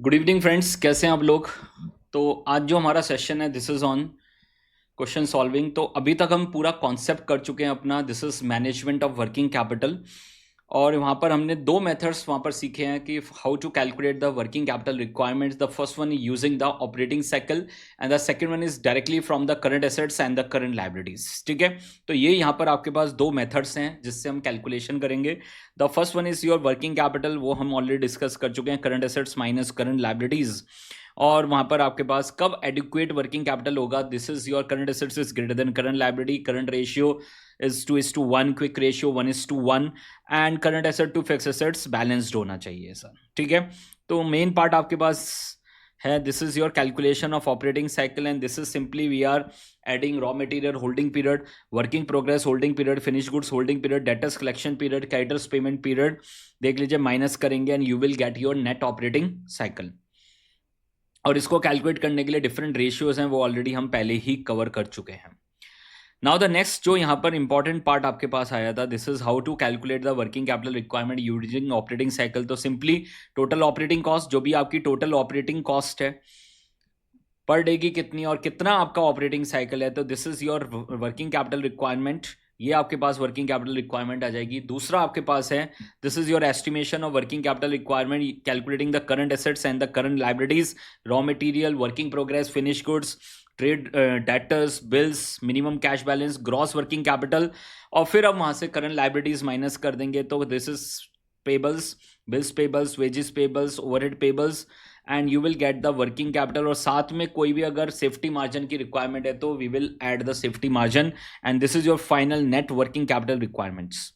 Good evening friends, कैसे हैं आप लोग। तो आज जो हमारा सेशन है this is on question solving. तो अभी तक हम पूरा कॉन्सेप्ट कर चुके हैं अपना, this is management of working capital. और वहाँ पर हमने दो मेथड्स वहाँ पर सीखे हैं कि how to calculate the working capital requirements. The first one is using the operating cycle and the second one is directly from the current assets and the current liabilities. ठीक है, तो ये यहाँ पर आपके पास दो मेथड्स हैं जिससे हम कैलकुलेशन करेंगे। The first one is your working capital, वो हम ऑलरेडी डिस्कस कर चुके हैं, current assets minus current liabilities. और वहां पर आपके पास कब एडिक्वेट वर्किंग कैपिटल होगा, this is your current assets is greater than current liability, current ratio is to 1, quick ratio 1:1, and current asset to fix assets balanced होना चाहिए sir. ठीक है, तो मेन पार्ट आपके पास है, this is your calculation of operating cycle and this is simply we are adding raw material holding period, working progress holding period, finish goods holding period, debtors collection period, creditors payment period, देख लीजिए, minus करेंगे and you will get your net operating cycle. और इसको calculate करने के लिए different ratios हैं, वो ऑलरेडी हम पहले ही कवर कर चुके हैं। नाउ द नेक्स्ट जो यहाँ पर इंपॉर्टेंट पार्ट आपके पास आया था, this is how to calculate the working capital requirement using operating cycle. तो सिंपली टोटल ऑपरेटिंग कॉस्ट, जो भी आपकी टोटल ऑपरेटिंग कॉस्ट है पर डे की कितनी और कितना आपका ऑपरेटिंग साइकिल है, तो this is your working capital requirement. ये आपके पास वर्किंग कैपिटल रिक्वायरमेंट आ जाएगी। दूसरा आपके पास है, this is your estimation of working capital requirement calculating the current assets and the current liabilities, raw material, working progress, finish goods, trade debtors, bills, minimum cash balance, gross working capital. और फिर अब वहां से current liabilities minus कर देंगे, तो this is payables, bills payables, wages payables, overhead payables, and you will get the working capital. और साथ में कोई भी अगर सेफ्टी मार्जिन की रिक्वायरमेंट है तो we will add the safety margin and this is your final net working capital requirements.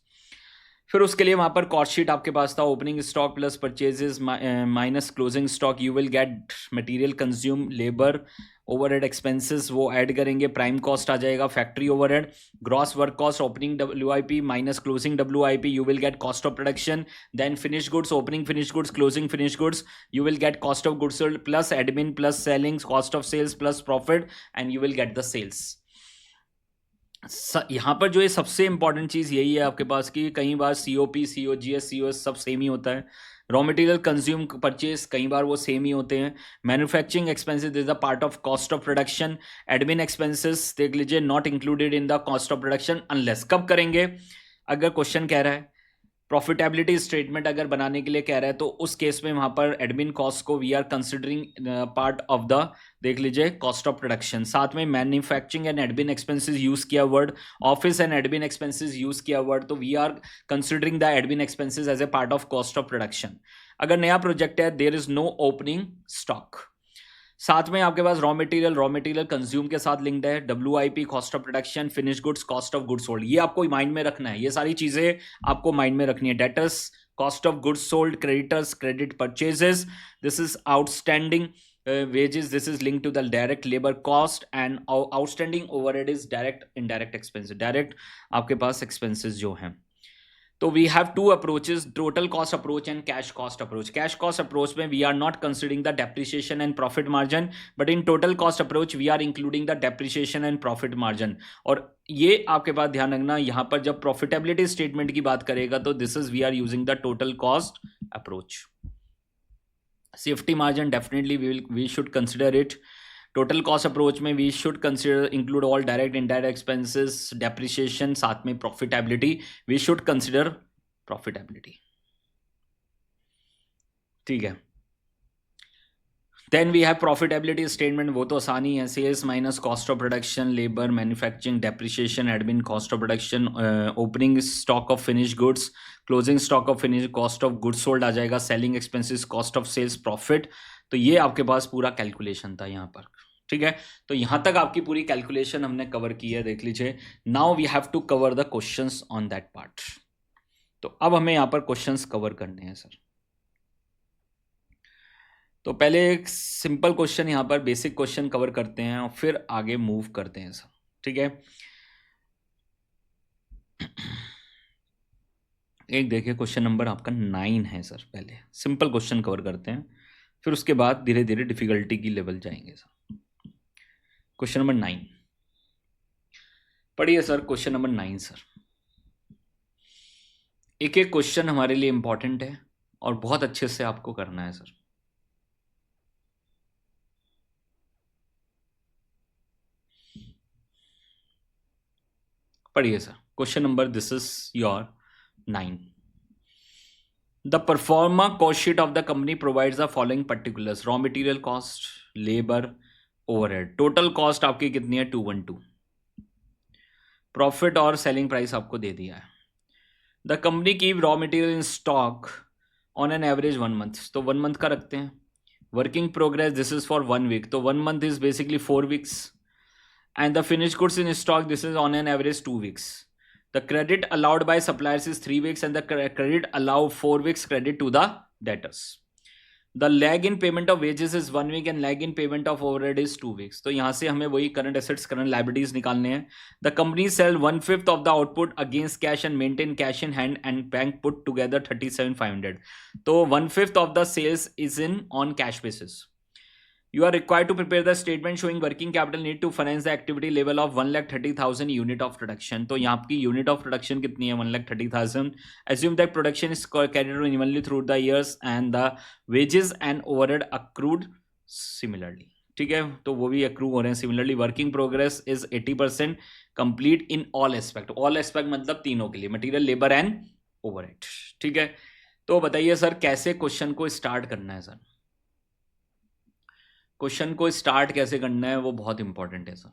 फिर उसके लिए वहां पर कॉस्ट शीट आपके पास था, opening stock plus purchases minus closing stock, you will get material consume, labour, overhead expenses वो add करेंगे, प्राइम कॉस्ट आ जाएगा, factory overhead, gross work cost, opening WIP minus closing WIP, you will get cost of production, then finish goods, opening finish goods, closing finish goods, you will get cost of goods sold plus admin plus selling, cost of sales plus profit, and you will get the sales. यहाँ पर जो ये सबसे important चीज़ यही है आपके पास कि कई बार COP, COGS, COS सब सेम ही होता है। रॉ मटेरियल कंज्यूम परचेज कई बार वो सेम ही होते हैं। Manufacturing expenses is the part of cost of production. Admin expenses देख लीजिए, not included in the cost of production unless, कब करेंगे, अगर क्वेश्चन कह रहा है प्रॉफिटेबिलिटी स्टेटमेंट अगर बनाने के लिए कह रहा है तो उस केस में वहां पर एडमिन कॉस्ट को we are considering part of the, देख लीजिए, कॉस्ट ऑफ प्रोडक्शन। साथ में manufacturing and admin expenses use किया word, office and admin expenses use किया वर्ड, तो we are considering the admin expenses as a part of cost of production. अगर नया project है, there is no opening stock. साथ में आपके पास raw material consume के साथ लिंक्ड है, WIP cost of production, finish goods cost of goods sold, ये आपको माइंड में रखना है, ये सारी चीजें आपको माइंड में रखनी है। Debtors cost of goods sold, creditors credit purchases, this is outstanding wages, this is linked to the direct labor cost, and outstanding overhead is direct indirect expenses, direct आपके पास expenses जो हैं। तो we have two approaches, total cost approach and cash cost approach. Cash cost approach में we are not considering the depreciation and profit margin, but in total cost approach we are including the depreciation and profit margin. और ये आपके पास ध्यान रखना, यहां पर जब profitability statement की बात करेगा तो this is we are using the total cost approach. Safety margin definitely we should consider it. Total cost approach में we should consider include all direct indirect expenses, depreciation, साथ में profitability, we should consider profitability. ठीक है, then we have profitability statement, वो तो आसानी है, sales minus cost of production, labour, manufacturing, depreciation, admin, cost of production, opening stock of finish goods, closing stock of finish, cost of goods sold आ जाएगा, selling expenses, cost of sales, profit. तो ये आपके पास पूरा calculation था यहाँ पर। ठीक है, तो यहां तक आपकी पूरी कैलकुलेशन हमने कवर की है, देख लीजिए। Now we have to cover the questions on that part. तो अब हमें यहाँ पर क्वेश्चंस कवर करने हैं सर। तो पहले एक सिंपल क्वेश्चन यहाँ पर, बेसिक क्वेश्चन कवर करते हैं और फिर आगे मूव करते हैं सर। ठीक है, एक देखिए क्वेश्चन नंबर आपका 9 है सर। पहले सिंपल क्वेश्चन कवर करते हैं, फिर उसके बाद धीरे धीरे डिफिकल्टी की लेवल जाएंगे सर। क्वेश्चन नंबर 9 पढ़िए सर। क्वेश्चन नंबर 9 सर, एक एक क्वेश्चन हमारे लिए इंपॉर्टेंट है और बहुत अच्छे से आपको करना है सर। पढ़िए sir question number, this is your 9. The performa cost sheet of the company provides the following particulars: raw material cost, labor, overhead. Total cost आपकी कितनी है? 212. प्रॉफिट और सेलिंग प्राइस आपको दे दिया है. The company keep raw material in stock on an average 1 month. तो 1 month का रखते हैं. Working progress, this is for 1 week. तो 1 month is basically 4 weeks. And the finish goods in stock, this is on an average 2 weeks. The credit allowed by suppliers is 3 weeks and the credit allow 4 weeks credit to the debtors. The lag in payment of wages is 1 week and lag in payment of overhead is 2 weeks. तो यहाँ से हमें वही current assets, current liabilities निकालने हैं. The company sell 1/5 of the output against cash and maintain cash in hand and bank put together 37,500. तो 1/5 of the sales is in on cash basis. You are required to prepare the statement showing working capital need to finance the activity level of 1,30,000 unit of production. तो यहाँ की unit of production कितनी है? 1,30,000. Assume that production is carried on evenly through the years and the wages and overhead accrued similarly. ठीक है, तो वो भी accrue हो रहे हैं similarly. Working progress is 80% complete in all aspect. All aspect मतलब तीनों के लिए, material, labor and overhead. ठीक है, तो बताइए सर कैसे क्वेश्चन को स्टार्ट करना है सर? क्वेश्चन को स्टार्ट कैसे करना है वो बहुत इंपॉर्टेंट है सर.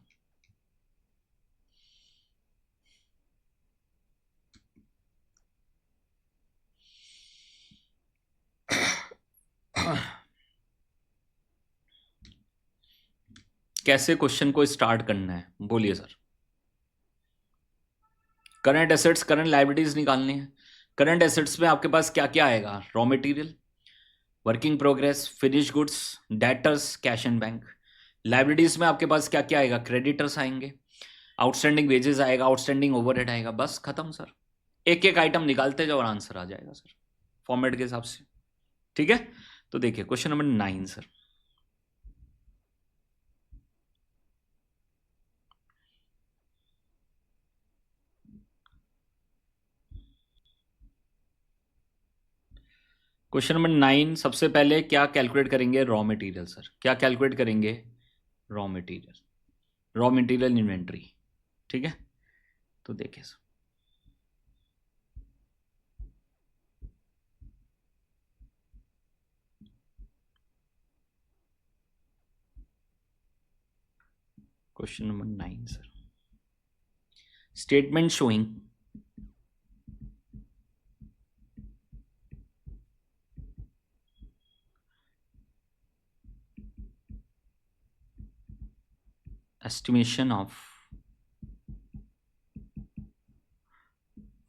कैसे क्वेश्चन को स्टार्ट करना है बोलिए sir. Current assets, current liabilities निकालनी है. करंट एसेट्स में आपके पास क्या क्या आएगा? Raw material, working progress, finish goods, debtors, cash and bank. Liabilities में आपके पास क्या क्या आएगा? क्रेडिटर्स आएंगे, आउटस्टैंडिंग वेजेस आएगा, आउटस्टैंडिंग ओवरहेड आएगा. बस खत्म सर. एक एक आइटम निकालते जाओ और आंसर आ जाएगा सर फॉर्मेट के हिसाब से. ठीक है, तो देखिए question number 9 sir. Question number 9, सबसे पहले क्या कैलकुलेट करेंगे? Raw material sir. क्या कैलकुलेट करेंगे? Raw material, raw material inventory. ठीक है, तो देखिए sir. Question number 9 sir. Statement showing estimation of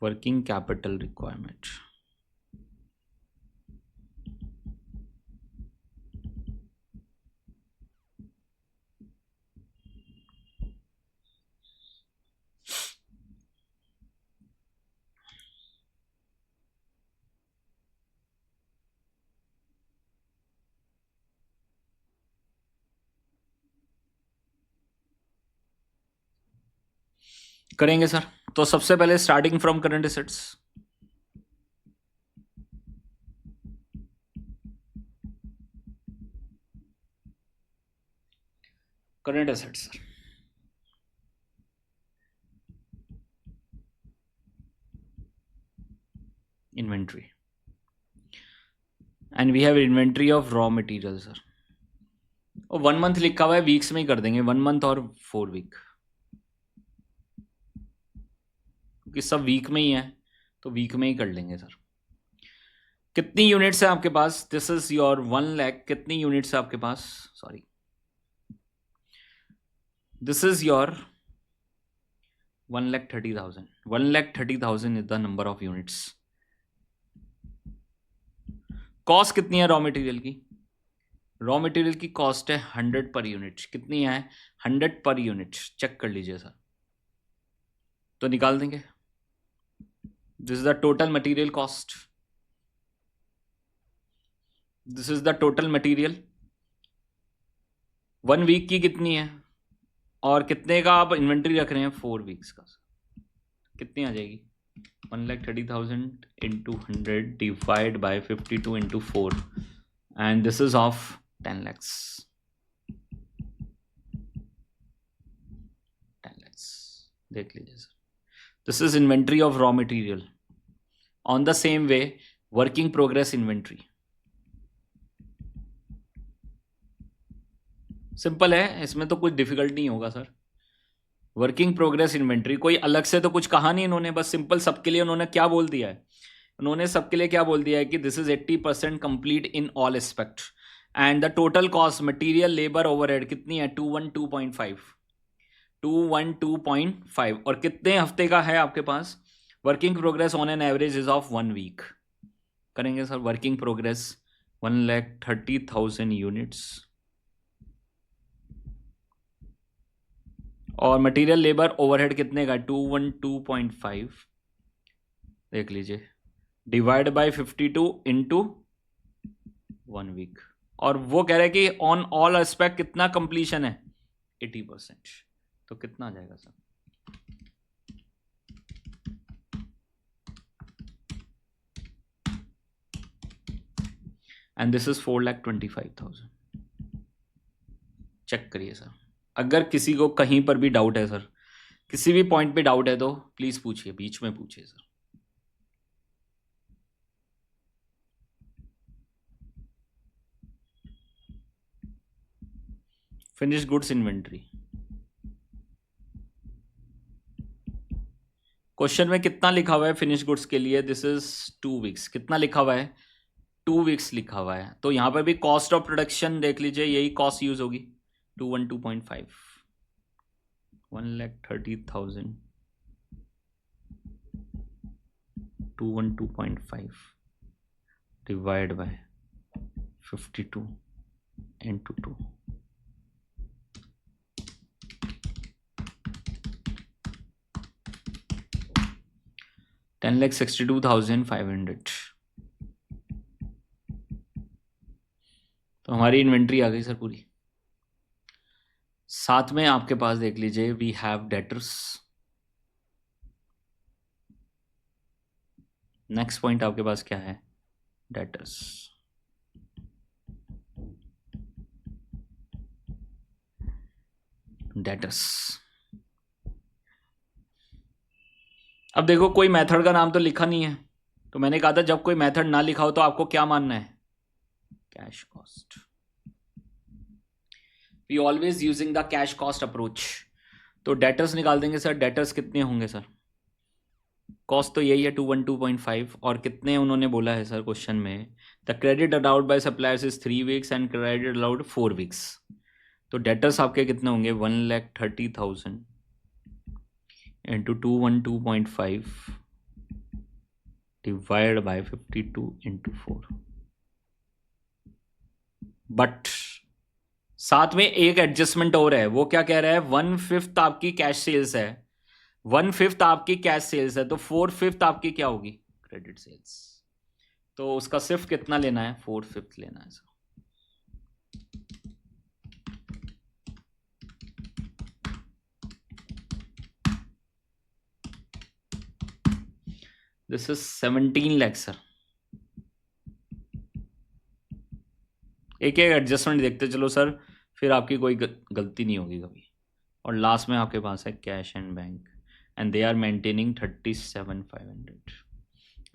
working capital requirement. करेंगे सर. तो सबसे पहले starting from current assets. Current assets sir. Inventory and we have inventory of raw material sir. और 1 month लिखा हुआ है, वीक्स में ही कर देंगे. 1 मंथ और 4 वीक, क्योंकि सब वीक में ही है तो वीक में ही कर लेंगे सर. कितनी यूनिट्स है आपके पास? This is your 1 lakh. कितनी यूनिट्स है आपके पास? Sorry, this is your 1,30,000. 1,30,000 is the number of units. Cost कितनी है रॉ मटेरियल की? रॉ मटेरियल की कॉस्ट है 100 पर यूनिट. कितनी है? 100 पर यूनिट. चेक कर लीजिए सर, तो निकाल देंगे. This is the total material cost. This is the total material. 1 week की कितनी है और कितने का आप इन्वेंट्री रख रहे हैं? 4 वीक्स का. कितनी आ जाएगी? 1,30,000 into 100 divide by 52 into 4 and this is of 10 lakhs. 10 lakhs देख लीजिए sir. This is inventory of raw material. On the same way, working progress inventory. Simple है, इसमें तो कुछ डिफिकल्ट नहीं होगा सर. वर्किंग प्रोग्रेस इन्वेंट्री, कोई अलग से तो कुछ कहा नहीं इन्होंने, बस सिंपल सबके लिए उन्होंने क्या बोल दिया है, उन्होंने सबके लिए क्या बोल दिया है कि this is 80% complete in all aspect and the total cost material labour overhead कितनी है 212.5 और कितने हफ्ते का है आपके पास. Working progress on an average is of 1 week. करेंगे सर वर्किंग प्रोग्रेस 1,30,000 यूनिट्स और मटेरियल लेबर ओवरहेड कितने का 212.5 देख लीजिए डिवाइड बाय 52 इंटू 1 वीक. और वो कह रहे हैं कि ऑन ऑल एस्पेक्ट कितना कंप्लीशन है 80%. तो कितना आ जाएगा सर. And this is 4,25,000. चेक करिए सर. अगर किसी को कहीं पर भी डाउट है सर, किसी भी पॉइंट पे डाउट है तो प्लीज पूछिए, बीच में पूछिए sir. Finish goods inventory. Question में कितना लिखा हुआ है फिनिश गुड्स के लिए, दिस इज 2 वीक्स. कितना लिखा हुआ है 2 वीक्स लिखा हुआ है. तो यहां पर भी कॉस्ट ऑफ प्रोडक्शन देख लीजिए, यही कॉस्ट यूज होगी 212.5 1,30,000 212.5 डिवाइड बाय 52 into 2. $10,62,500. तो हमारी इन्वेंट्री आ गई सर पूरी. साथ में आपके पास देख लीजिए we have debtors. Next point आपके पास क्या है डेटर्स. डेटर्स. अब देखो कोई मेथड का नाम तो लिखा नहीं है, तो मैंने कहा था जब कोई मेथड ना लिखा हो तो आपको क्या मानना है cash cost. We always using the cash cost approach. तो डेटर्स निकाल देंगे सर. डेटर्स कितने होंगे सर, कॉस्ट तो यही है 212.5 और कितने उन्होंने बोला है सर क्वेश्चन में, the credit allowed by suppliers is 3 weeks and credit allowed 4 weeks. तो डेटर्स आपके कितने होंगे 1,30,000 into 212.5 divide by 52 into 4. But साथ में एक एडजस्टमेंट और है. वो क्या कह रहा है 1/5 आपकी कैश सेल्स है, 1/5 आपकी कैश सेल्स है, तो 4/5 आपकी क्या होगी क्रेडिट सेल्स. तो उसका सिर्फ कितना लेना है 4/5 लेना है sir. This is 17 lakh sir. एक एक एडजस्टमेंट देखते चलो सर, फिर आपकी कोई गलती नहीं होगी कभी. और लास्ट में आपके पास है cash and bank and they are maintaining 37,500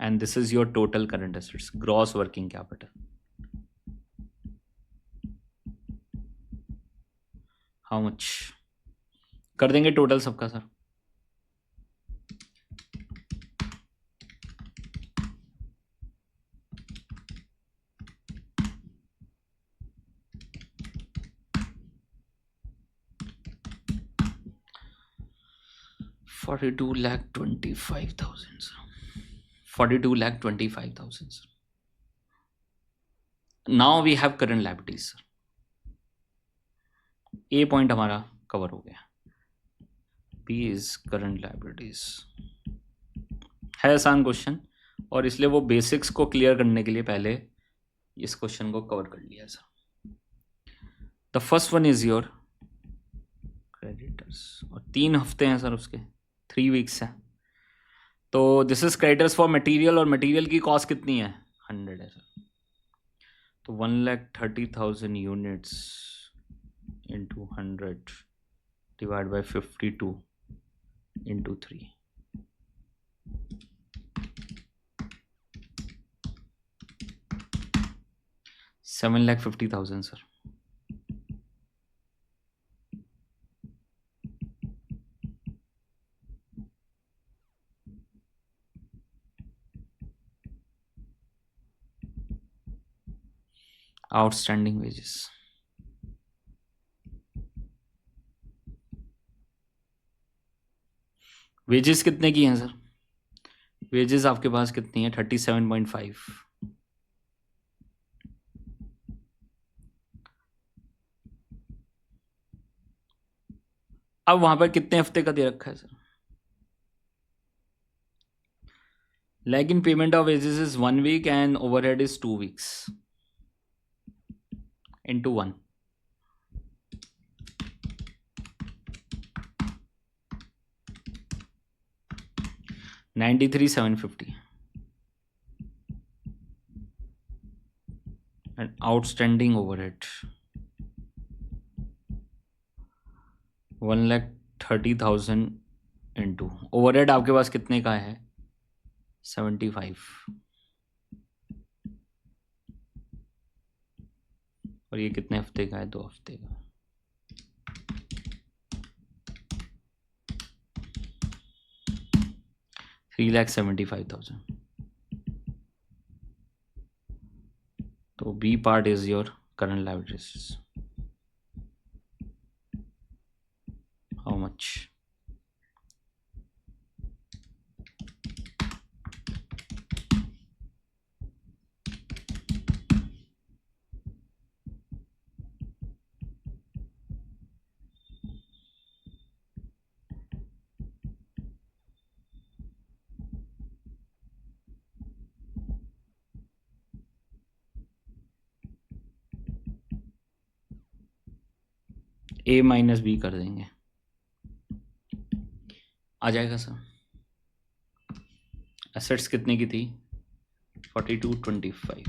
and this is your total current assets gross working capital. How much कर देंगे टोटल सबका sir. $42,25,000 sir. 42,25,000 sir. Now we have current liabilities sir. A point हमारा cover हो गया. B is current liabilities. है आसान question और इसलिए वो बेसिक्स को क्लियर करने के लिए पहले इस क्वेश्चन को कवर कर लिया sir. The first one is your creditors और 3 हफ्ते हैं सर उसके 3 वीक्स हैं. तो this is creditors for material और मटेरियल की कॉस्ट कितनी है 100 है सर. तो 1,30,000 units into 100 divide by 52 into 3. 7,50,000 sir. Outstanding wages wages कितने की हैं सर? वेजेस आपके पास कितनी है? 37.5। अब वहां पर कितने हफ्ते का दे रखा है sir? Lag in payment of wages is 1 week and overhead is 2 weeks into 1. $93,750 and outstanding overhead 1,30,000 into overhead आपके पास कितने का है? 75 और ये कितने हफ्ते का है? 2 हफ्ते का। $3,75,000। तो B part is your current liabilities. How much? A minus B कर देंगे, आ जाएगा सर। एसेट्स कितने की थी? 4225।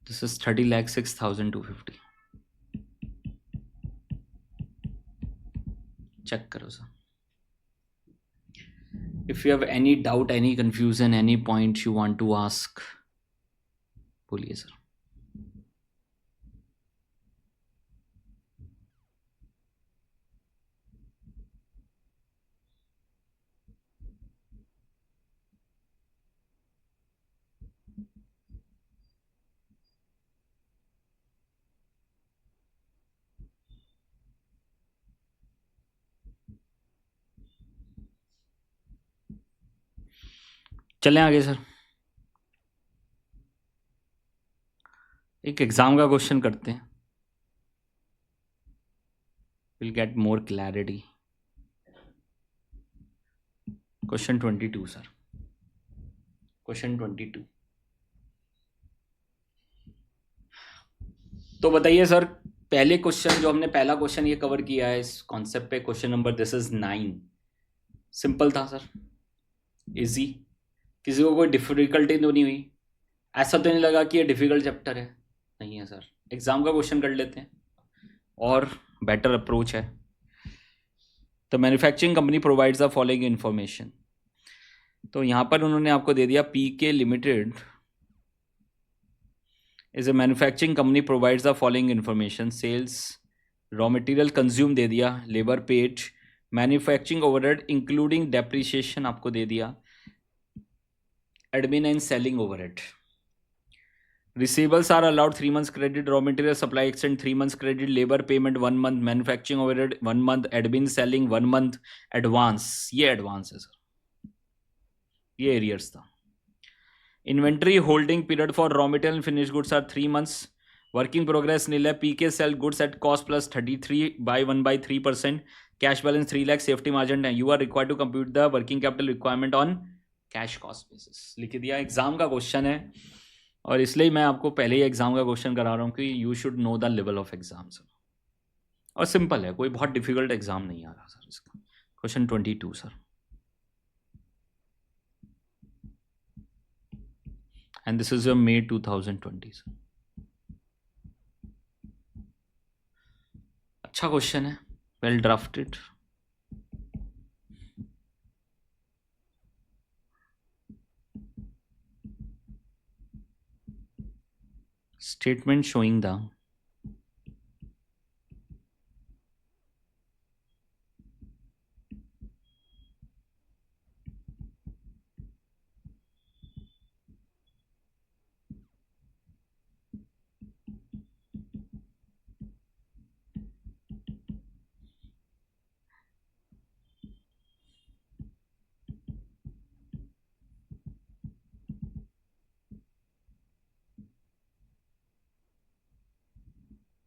This is 30,06,250। चेक करो sir. If you have any doubt, any confusion, any point you want to ask, बोलिए सर। चलें आगे सर। एक एग्जाम का क्वेश्चन करते हैं, will get more clarity. Question 22 sir. Question 22 तो बताइए सर, पहले क्वेश्चन जो हमने पहला क्वेश्चन ये कवर किया है इस कॉन्सेप्ट पे, question number this is 9। Simple था सर, इजी। किसी को कोई डिफिकल्टी तो नहीं हुई? ऐसा तो नहीं लगा कि ये डिफिकल्ट चैप्टर है? नहीं है सर। एग्जाम का क्वेश्चन कर लेते हैं और बेटर अप्रोच है। तो manufacturing company provides the following information. तो यहाँ पर उन्होंने आपको दे दिया P K limited is a manufacturing company provides the following information. Sales, raw material consume दे दिया, labour paid, manufacturing overhead including depreciation आपको दे दिया, admin and selling overhead. Receivables are allowed 3 months credit, raw material supply extend 3 months credit, labor payment 1 month, manufacturing overhead 1 month, admin selling 1 month, advance। ये advance है sir, ये arrears था। Inventory holding period for raw material and finished goods are 3 months. Work in progress nil है। PK sell goods at cost plus 33 by 1/3%. Cash balance 3 lakh, safety margin है। You are required to compute the working capital requirement on cash cost basis। लिख दिया। Exam का question है और इसलिए मैं आपको पहले ही एग्जाम का क्वेश्चन करा रहा हूँ कि you should know the level of exam sir. और सिंपल है, कोई बहुत डिफिकल्ट एग्जाम नहीं आ रहा सर इसका। Question 22 sir, and this is your May 2020 sir. अच्छा क्वेश्चन है, well drafted. statement showing the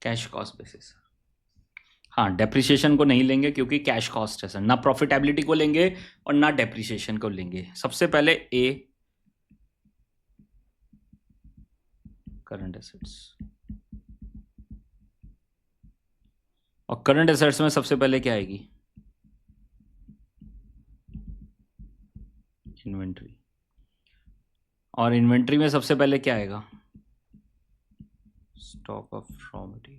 cash cost basis. हाँ, डेप्रिसिएशन को नहीं लेंगे क्योंकि कैश कॉस्ट है सर, ना प्रॉफिटेबिलिटी को लेंगे और ना डेप्रिसिएशन को लेंगे। सबसे पहले ए करंट एसेट्स, और करंट एसेट्स में सबसे पहले क्या आएगी? इन्वेंट्री, और इन्वेंट्री में सबसे पहले क्या आएगा? Stock of raw material.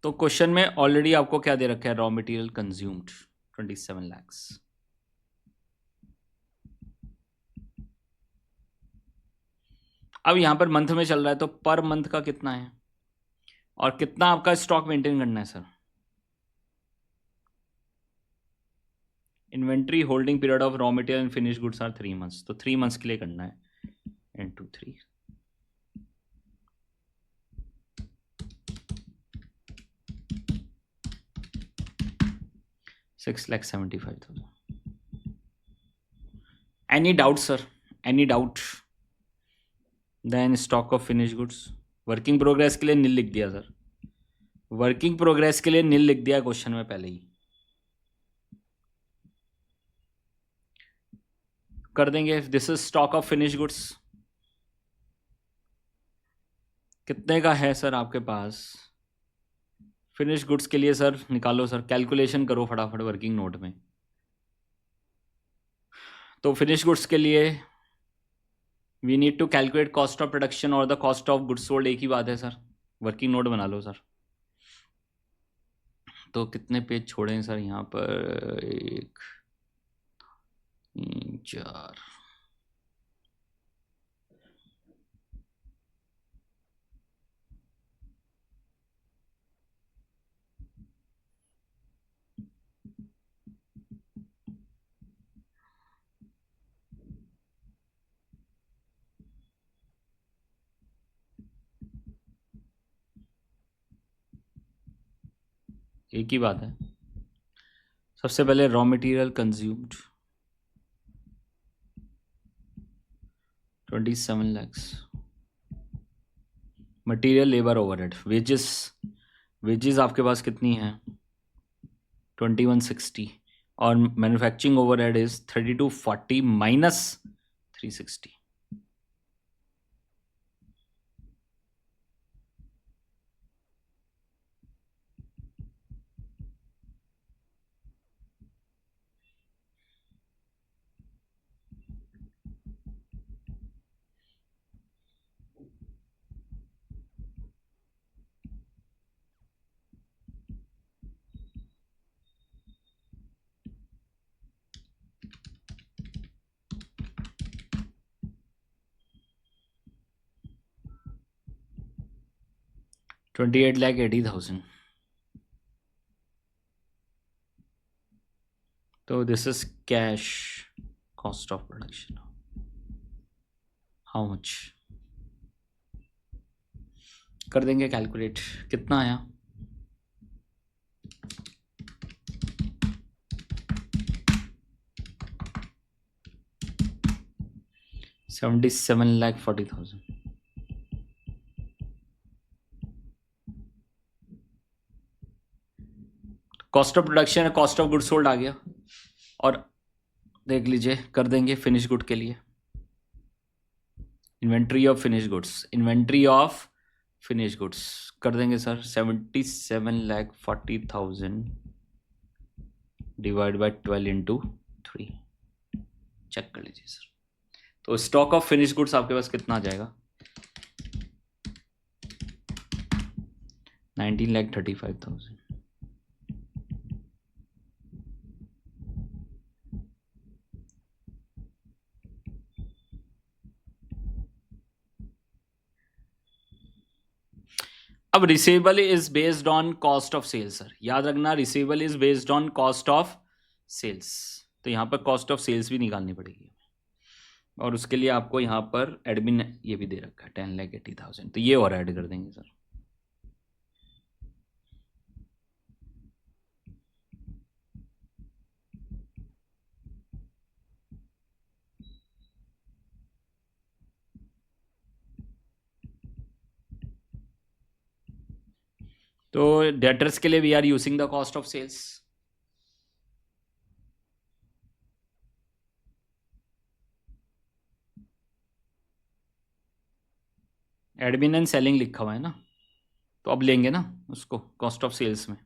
तो क्वेश्चन में ऑलरेडी आपको क्या दे रखा है? Raw material consumed 27 lakhs। अब यहां पर मंथ में चल रहा है तो पर मंथ का कितना है और कितना आपका स्टॉक मेंटेन करना है sir? Inventory holding period of raw material and finish goods are 3 months, तो 3 months के लिए करना है into 3। 6,75,000। Any doubt sir? Any doubt? Then stock of finish goods, working progress के लिए नील लिख दिया सर, वर्किंग प्रोग्रेस के लिए नील लिख दिया क्वेश्चन में पहले ही। कर देंगे। This is stock of finish goods, कितने का है सर आपके पास? फिनिश गुड्स के लिए सर निकालो सर, कैलकुलेशन करो फटाफट वर्किंग नोट में। तो फिनिश गुड्स के लिए we need to calculate cost of production और the cost of goods sold, एक ही बात है सर। वर्किंग नोट बना लो सर। तो कितने पेज छोड़े सर यहाँ पर? 1 3 4, एक ही बात है। सबसे पहले raw material consumed 27 lakhs, material labour overhead, wages आपके पास कितनी है? 2160, और मैन्युफैक्चरिंग ओवरहेड इज 3240 माइनस 360। $28,80,000। तो this is cash cost of production, how much? कर देंगे कैलकुलेट, कितना आया? 77,40,000। कॉस्ट ऑफ प्रोडक्शन है, कॉस्ट ऑफ गुड सोल्ड आ गया। और देख लीजिए, कर देंगे फिनिश गुड के लिए inventory of finish goods, inventory of finish goods कर देंगे sir 77,40,000 divide by 12 into 3। Check कर लीजिए सर। तो स्टॉक ऑफ फिनिश गुड्स आपके पास कितना आ जाएगा? 19,35,000। अब receivable is based on cost of sales sir, याद रखना receivable is based on cost of sales. तो यहाँ पर कॉस्ट ऑफ सेल्स भी निकालनी पड़ेगी, और उसके लिए आपको यहाँ पर एडमिन ये भी दे रखा है 10,80,000, तो ये और ऐड कर देंगे सर। तो डेटर्स के लिए we are using the cost of sales. Admin and selling लिखा हुआ है ना, तो अब लेंगे ना उसको कॉस्ट ऑफ सेल्स में।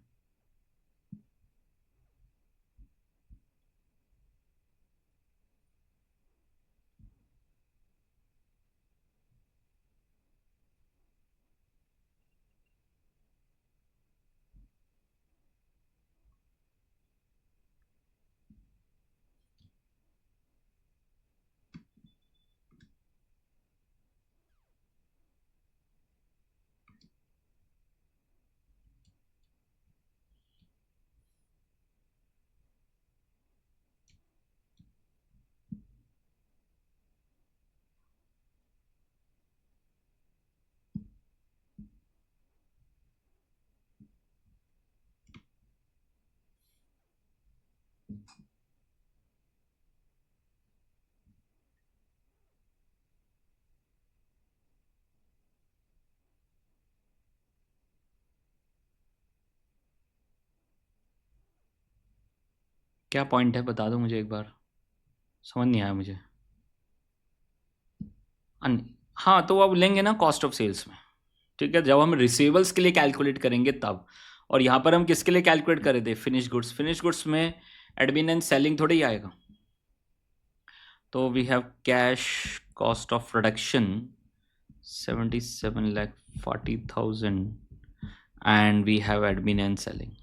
क्या पॉइंट है बता दो मुझे एक बार, समझ नहीं आया मुझे। हाँ, तो अब लेंगे ना कॉस्ट ऑफ सेल्स में, ठीक है, जब हम रिसीवेबल्स के लिए कैलकुलेट करेंगे तब। और यहाँ पर हम किसके लिए कैलकुलेट कर रहे थे, फिनिश गुड्स। फिनिश गुड्स में एडमिन एंड सेलिंग थोड़ी ही आएगा। तो we have cash cost of production 77,40,000 and we have admin and selling.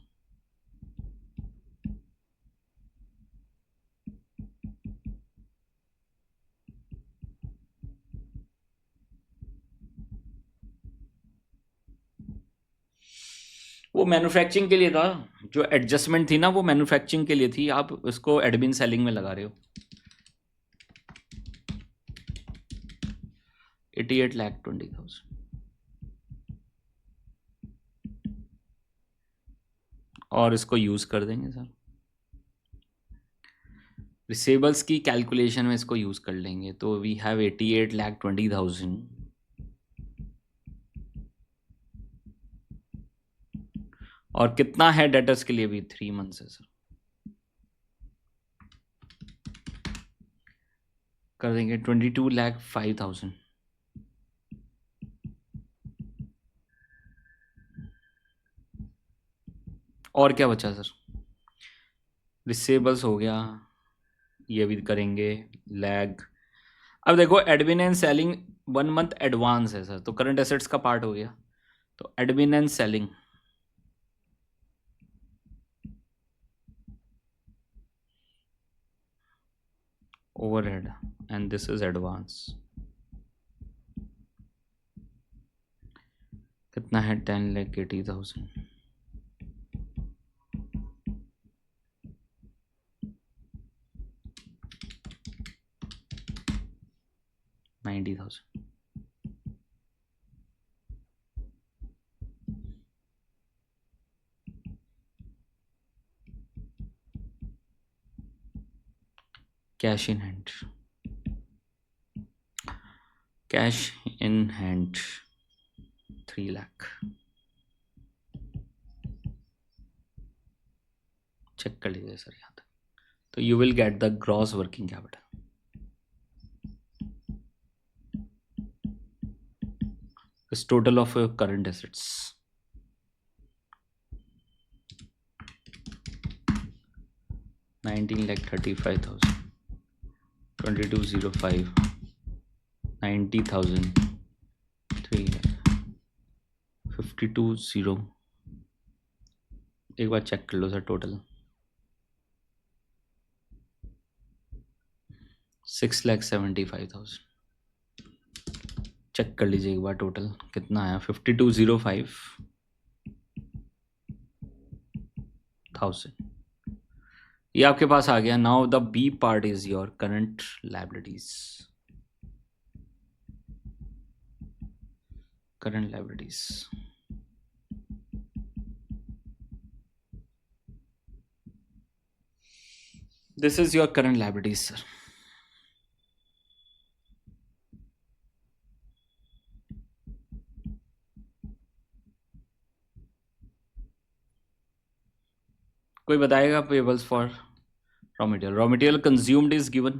वो मैन्युफैक्चरिंग के लिए था, जो एडजस्टमेंट थी ना वो मैन्युफैक्चरिंग के लिए थी, आप उसको एडमिन सेलिंग में लगा रहे हो। 88,20,000 और इसको यूज कर देंगे सर, रिसीवेबल्स की कैलकुलेशन में इसको यूज कर लेंगे। तो वी हैव 88,20,000 और कितना है डेटर्स के लिए भी 3 मंथ्स है सर, कर देंगे 22,05,000। और क्या बचा सर, रिसीवेबल्स हो गया, ये भी करेंगे लैग। अब देखो admin and selling 1 month advance है सर, तो करंट एसेट्स का पार्ट हो गया। तो admin and selling overhead and this is advance, कितना है 10,80,000। $90,000। Cash in hand, cash in hand 3 lakh. Check कर लीजिए सर यहाँ तक। तो you will get the gross working capital. This total of current assets 19,35,000, 22,05, 90,000, 3 lakh, 52,000। एक बार चेक कर लो सर टोटल 6,75,000। चेक कर लीजिए एक बार टोटल कितना आया 5205,000 ये आपके पास आ गया. Now the B part is your current liabilities. Current liabilities this is your current liabilities sir. कोई बताएगा payables for raw material consumed is given.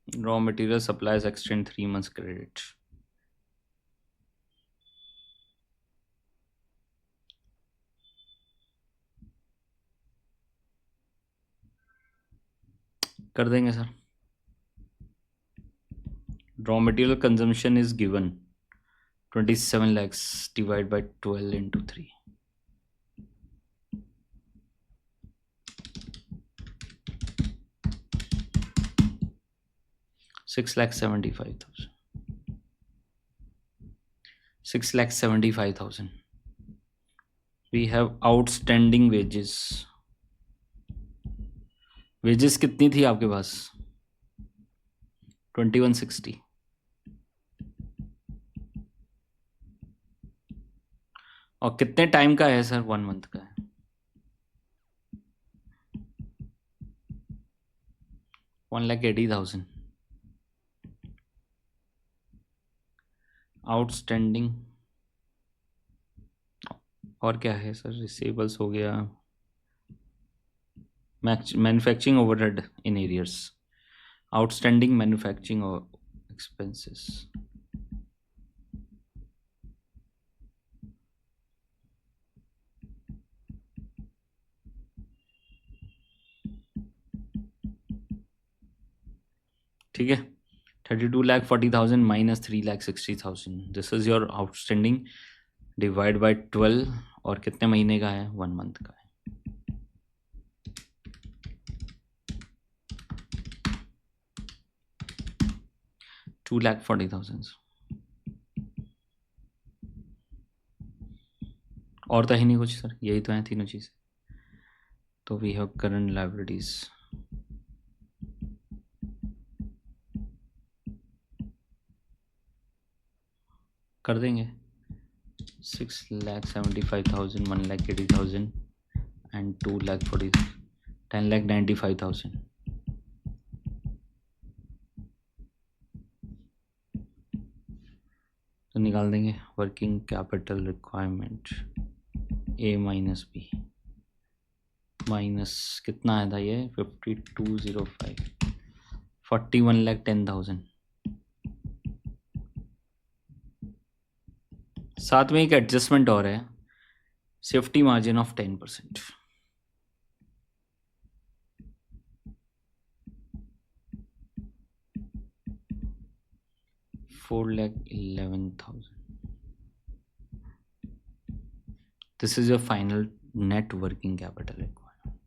Raw material supplies extend 3 months credit. कर देंगे sir. Raw material consumption is given 27 lakhs divided by 12 into 3. 6,75,000. 6,75,000. We have outstanding wages. Wages कितनी थी आपके पास 2160. और कितने time का है सर 1 month का है. 1,80,000. आउटस्टैंडिंग और क्या है सर. रिसीवेबल्स हो गया. Manufacturing overhead in arrears. Outstanding manufacturing expenses. ठीक है. 32,40,000 minus 3,60,000. This is your outstanding divide by 12. और कितने महीने का है 1 month का है. $2,40,000. और तो है नहीं कुछ सर. यही तो है तीनों चीज़. तो वी हैव करंट लायबिलिटीज. कर देंगे 6,75,000 1,80,000 and 2,40,000 10,95,000. तो निकाल देंगे वर्किंग कैपिटल रिक्वायरमेंट ए माइनस बी माइनस कितना आया था ये 5205 41,10,000. साथ में एक एडजस्टमेंट और है. Safety margin of 10%. $4,11,000. This is your final net working capital requirement.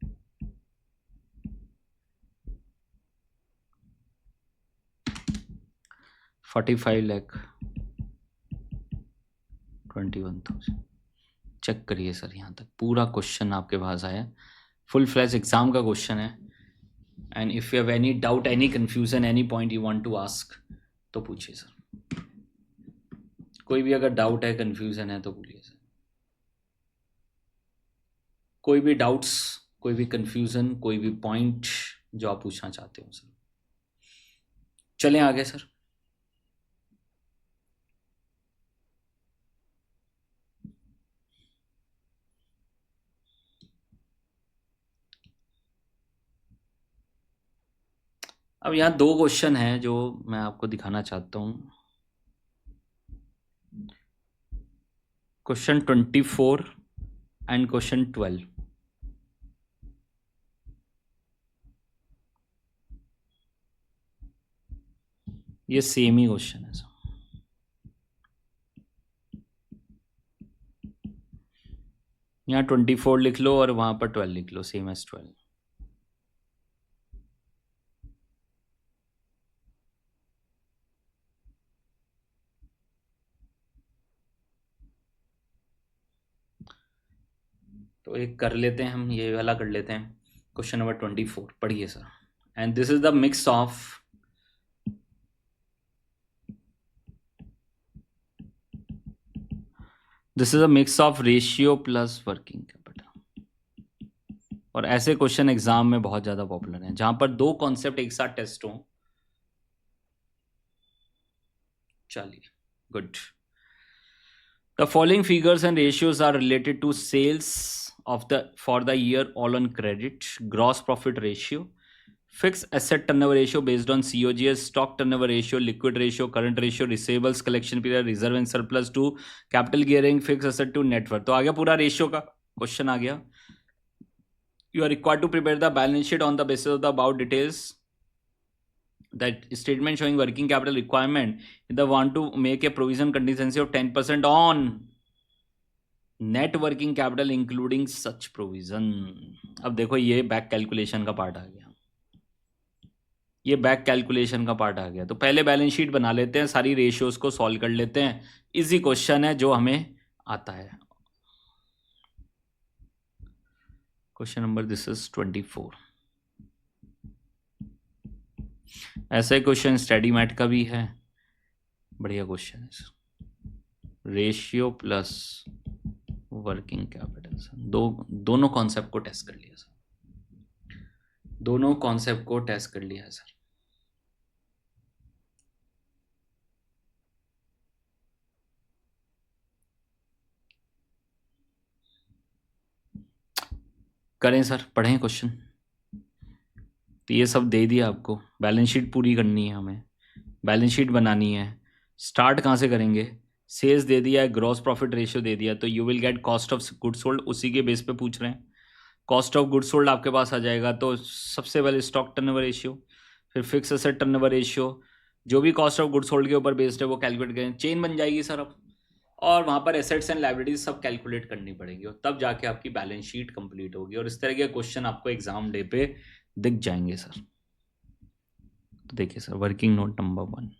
45,21,000. Check करिए सर. यहाँ तक पूरा क्वेश्चन आपके पास आया. फुल फ्लैश एग्जाम का क्वेश्चन है. And if you have any doubt any confusion any point you want to ask तो पूछिए सर. कोई भी अगर डाउट है कंफ्यूजन है तो बोलिए सर. कोई भी डाउट्स कोई भी कंफ्यूजन कोई भी पॉइंट जो आप पूछना चाहते हो सर. चलें आगे सर. अब यहाँ 2 क्वेश्चन हैं जो मैं आपको दिखाना चाहता हूँ. Question 24 and question 12. ये सेम ही क्वेश्चन है सर. यहाँ 24 लिख लो और वहाँ पर 12 लिख लो. Same as 12. तो एक कर लेते हैं हम, ये वाला कर लेते हैं। क्वेश्चन नंबर 24 पढ़िए sir. And this is the mix of ratio plus working capital. और ऐसे क्वेश्चन एग्जाम में बहुत ज्यादा पॉपुलर हैं जहां पर दो कॉन्सेप्ट एक साथ टेस्ट हो। चलिए, good. The following figures and ratios are related to sales of the for the year all on credit, gross profit ratio, fixed asset turnover ratio based on COGS, stock turnover ratio, liquid ratio, current ratio, receivables collection period, reserve and surplus to capital gearing, fixed asset to net worth। तो आ गया पूरा ratio का question आ गया। You are required to prepare the balance sheet on the basis of the above details. That statement showing working capital requirement, the want to make a provision contingency of 10% on net working capital including such provision। अब देखो ये back calculation का part आ गया, ये back calculation का part आ गया। तो पहले बैलेंस शीट बना लेते हैं, सारी रेशियोज को सॉल्व कर लेते हैं। इजी क्वेश्चन है जो हमें आता है। Question number this is 24। ऐसे क्वेश्चन स्टडी मैट का भी है, बढ़िया क्वेश्चन है। रेशियो प्लस वर्किंग कैपिटल, दोनों कॉन्सेप्ट को टेस्ट कर लिया सर, दोनों कॉन्सेप्ट को टेस्ट कर लिया सर। करें सर, पढ़ें क्वेश्चन। तो ये सब दे दिया आपको, बैलेंस शीट पूरी करनी है हमें, बैलेंस शीट बनानी है। स्टार्ट कहाँ से करेंगे? सेल्स दे दिया है, ग्रॉस प्रॉफिट रेशियो दे दिया, तो you will get cost of goods sold, उसी के बेस पे पूछ रहे हैं। कॉस्ट ऑफ गुड्स सोल्ड आपके पास आ जाएगा, तो सबसे पहले स्टॉक टर्नओवर रेशियो, फिर फिक्स एसेट टर्नओवर रेशियो, जो भी कॉस्ट ऑफ गुड्स सोल्ड के ऊपर बेस्ड है वो कैलकुलेट करें, चेन बन जाएगी सर अब। और वहाँ पर एसेट्स एंड लायबिलिटीज सब कैलकुलेट करनी पड़ेंगी, और तब जाके आपकी बैलेंस शीट कंप्लीट होगी। और इस तरह के क्वेश्चन आपको एग्जाम डे पे दिख जाएंगे सर। तो देखिए sir, working note number 1,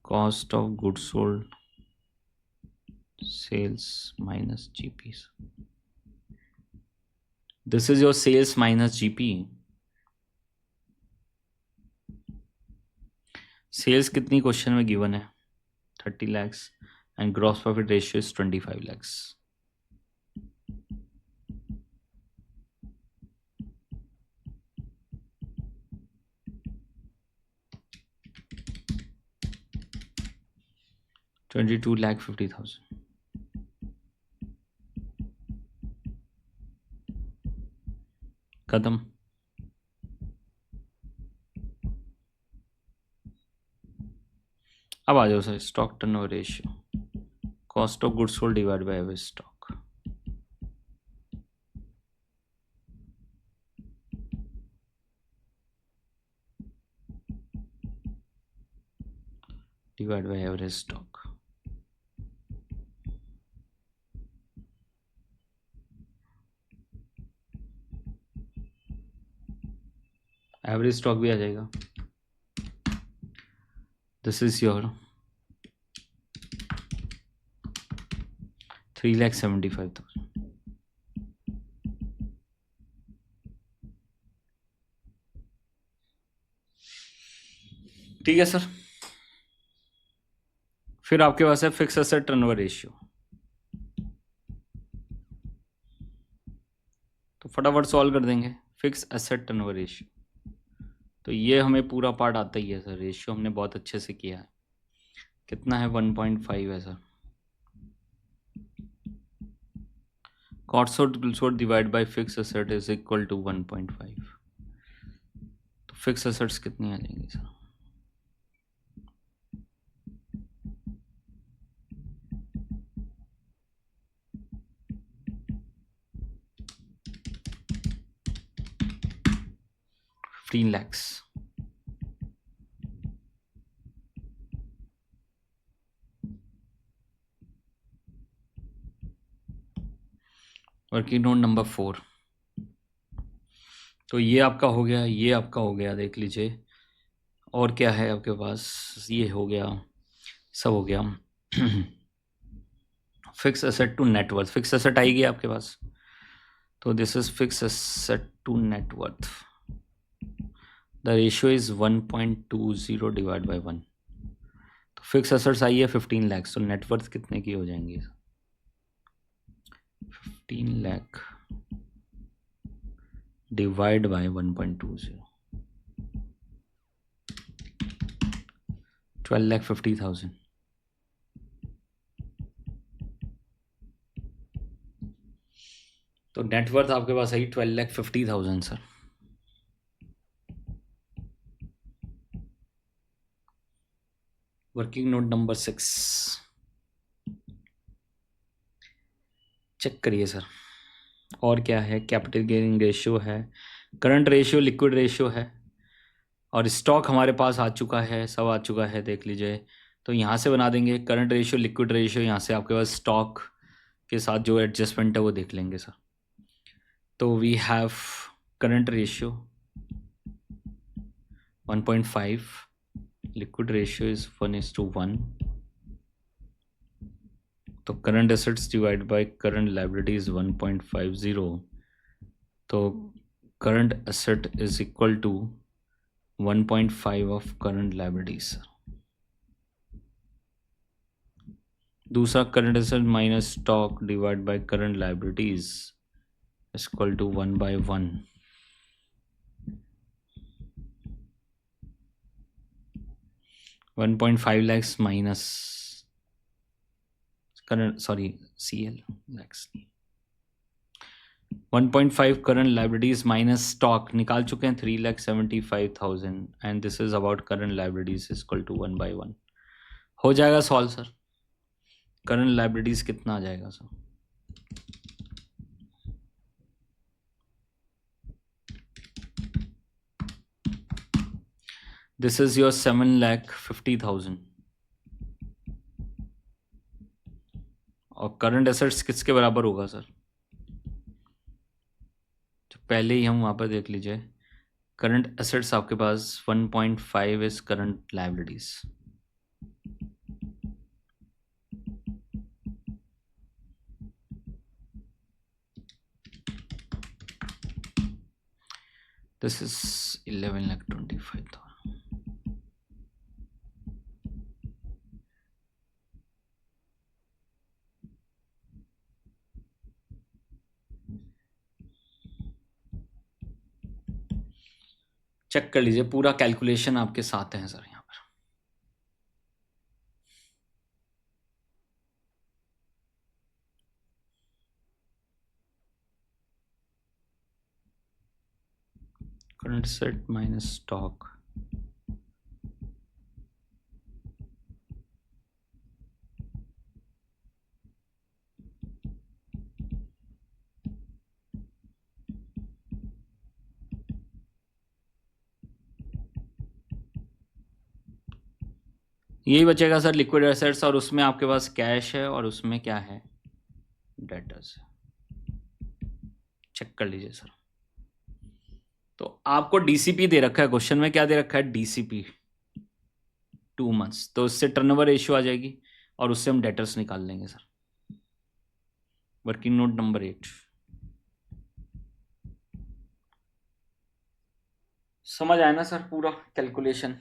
cost of goods sold sales minus GP. This is your sales minus GP. Sales कितनी क्वेश्चन में गिवन है? 30 lakhs and gross profit ratio is 25 lakhs। $22,50,000 खत्म। अब आ जाओ sir, stock turnover ratio, cost of goods sold divide by average stock. Divide by average stock. Average stock भी आ जाएगा। This is your 3,75,000। ठीक है सर। फिर आपके पास है फिक्स एसेट टर्नओवर रेशियो, तो फटाफट सॉल्व कर देंगे। फिक्स एसेट टर्नओवर रेशियो, तो ये हमें पूरा पार्ट आता ही है सर, रेशियो हमने बहुत अच्छे से किया है। कितना है? 1.5 है sir. Cost of goods sold divide by fix asset is equal to 1.5। तो फिक्स एसेट्स कितनी आ जाएंगी sir? $15 lakhs। Working note number 4, तो ये आपका हो गया, ये आपका हो गया, देख लीजिए। और क्या है आपके पास? ये हो गया, सब हो गया। Fix asset to net worth, fix asset आएगी आपके पास, तो this is fix asset to net worth, the ratio is 1.20 divide by 1। तो फिक्स एसेट्स आई है 15 लाख, तो नेटवर्थ कितने की हो जाएंगी? 15 लाख डिवाइड बाय 1.20, 12,50,000। तो नेटवर्थ आपके पास आई 12,50,000 sir. Working note number 6 check करिए सर। और क्या है? कैपिटल गेयरिंग रेशियो है, करंट रेशियो, लिक्विड रेशियो है, और स्टॉक हमारे पास आ चुका है, सब आ चुका है, देख लीजिए। तो यहाँ से बना देंगे करंट रेशियो, लिक्विड रेशियो, यहाँ से आपके पास स्टॉक के साथ जो एडजस्टमेंट है वो देख लेंगे सर। तो we have current ratio 1.5, liquid ratio is 1:1, तो current assets divide by current liability is 1.50, तो current asset is equal to 1.5 of current liabilities. दूसरा current asset minus stock divide by current liabilities is equal to 1/1। $1.5 lakhs minus current, sorry CL lakhs, 1.5 current liabilities minus stock निकाल चुके हैं 3,75,000, and this is about current liabilities is equal to 1/1। हो जाएगा solve sir. Current liabilities कितना आ जाएगा sir? This is your 7,50,000, और current assets किसके बराबर होगा सर? तो पहले ही हम वहाँ पर देख लीजिए, करंट एसेट्स आपके पास 1.5 is current liabilities, this is 11,25,000। Check कर लीजिए, पूरा कैलकुलेशन आपके साथ है सर यहाँ पर। करंट एसेट माइनस स्टॉक, यही बचेगा सर लिक्विड एसेट्स, और उसमें आपके पास कैश है और उसमें क्या है? डेटर्स। चेक कर लीजिए सर। तो आपको डीसीपी दे रखा है क्वेश्चन में, क्या दे रखा है? डीसीपी 2 months, तो उससे टर्नओवर रेशियो आ जाएगी और उससे हम डेटर्स निकाल लेंगे सर। वर्किंग नोट नंबर 8 समझ आया ना सर? पूरा कैलकुलेशन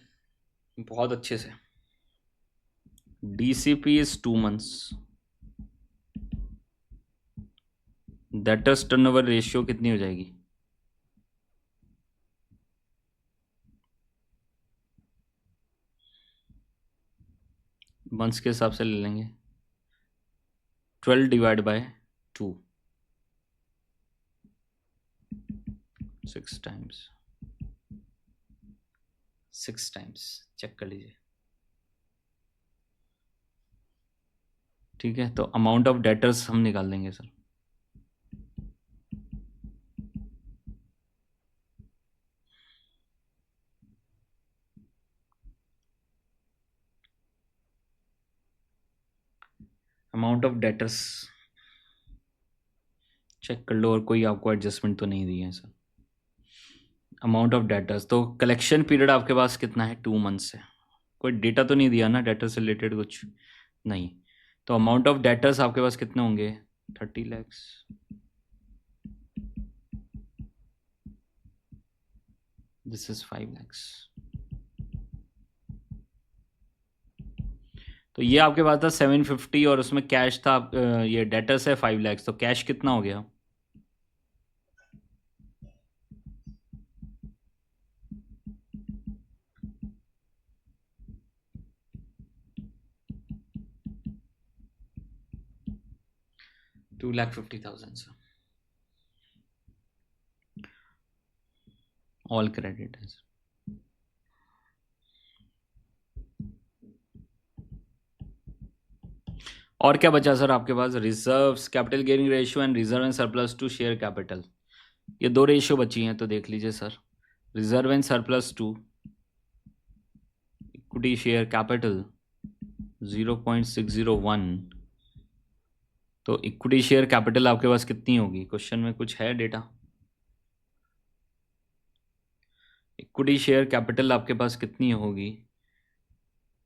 बहुत अच्छे से। DCP is 2 months, debtors turnover ratio कितनी हो जाएगी? मंथ्स के हिसाब से ले लेंगे, 12 divide by 2, 6 times, 6 times. Check कर लीजिए, ठीक है। तो अमाउंट ऑफ डेटर्स हम निकाल देंगे sir. Amount of debtors check कर लो, और कोई आपको एडजस्टमेंट तो नहीं दी है सर। अमाउंट ऑफ डेटर्स, तो कलेक्शन पीरियड आपके पास कितना है? 2 months है। कोई डेटा तो नहीं दिया ना डेटा से रिलेटेड कुछ? नहीं। तो अमाउंट ऑफ डेटर्स आपके पास कितने होंगे? 30 lakhs. This is 5 lakhs. तो ये आपके पास था 750 और उसमें कैश था ये डेटर्स है 5 lakhs. तो कैश कितना हो गया? $250,000. All credit is. और क्या बचा सर आपके पास? Reserves, capital gearing ratio and reserve and surplus to share capital. ये दो रेशियो बची हैं, तो देख लीजिए sir. Reserve and surplus to equity share capital 0.601. तो इक्विटी शेयर कैपिटल आपके पास कितनी होगी? क्वेश्चन में कुछ है डेटा? इक्विटी शेयर कैपिटल आपके पास कितनी होगी?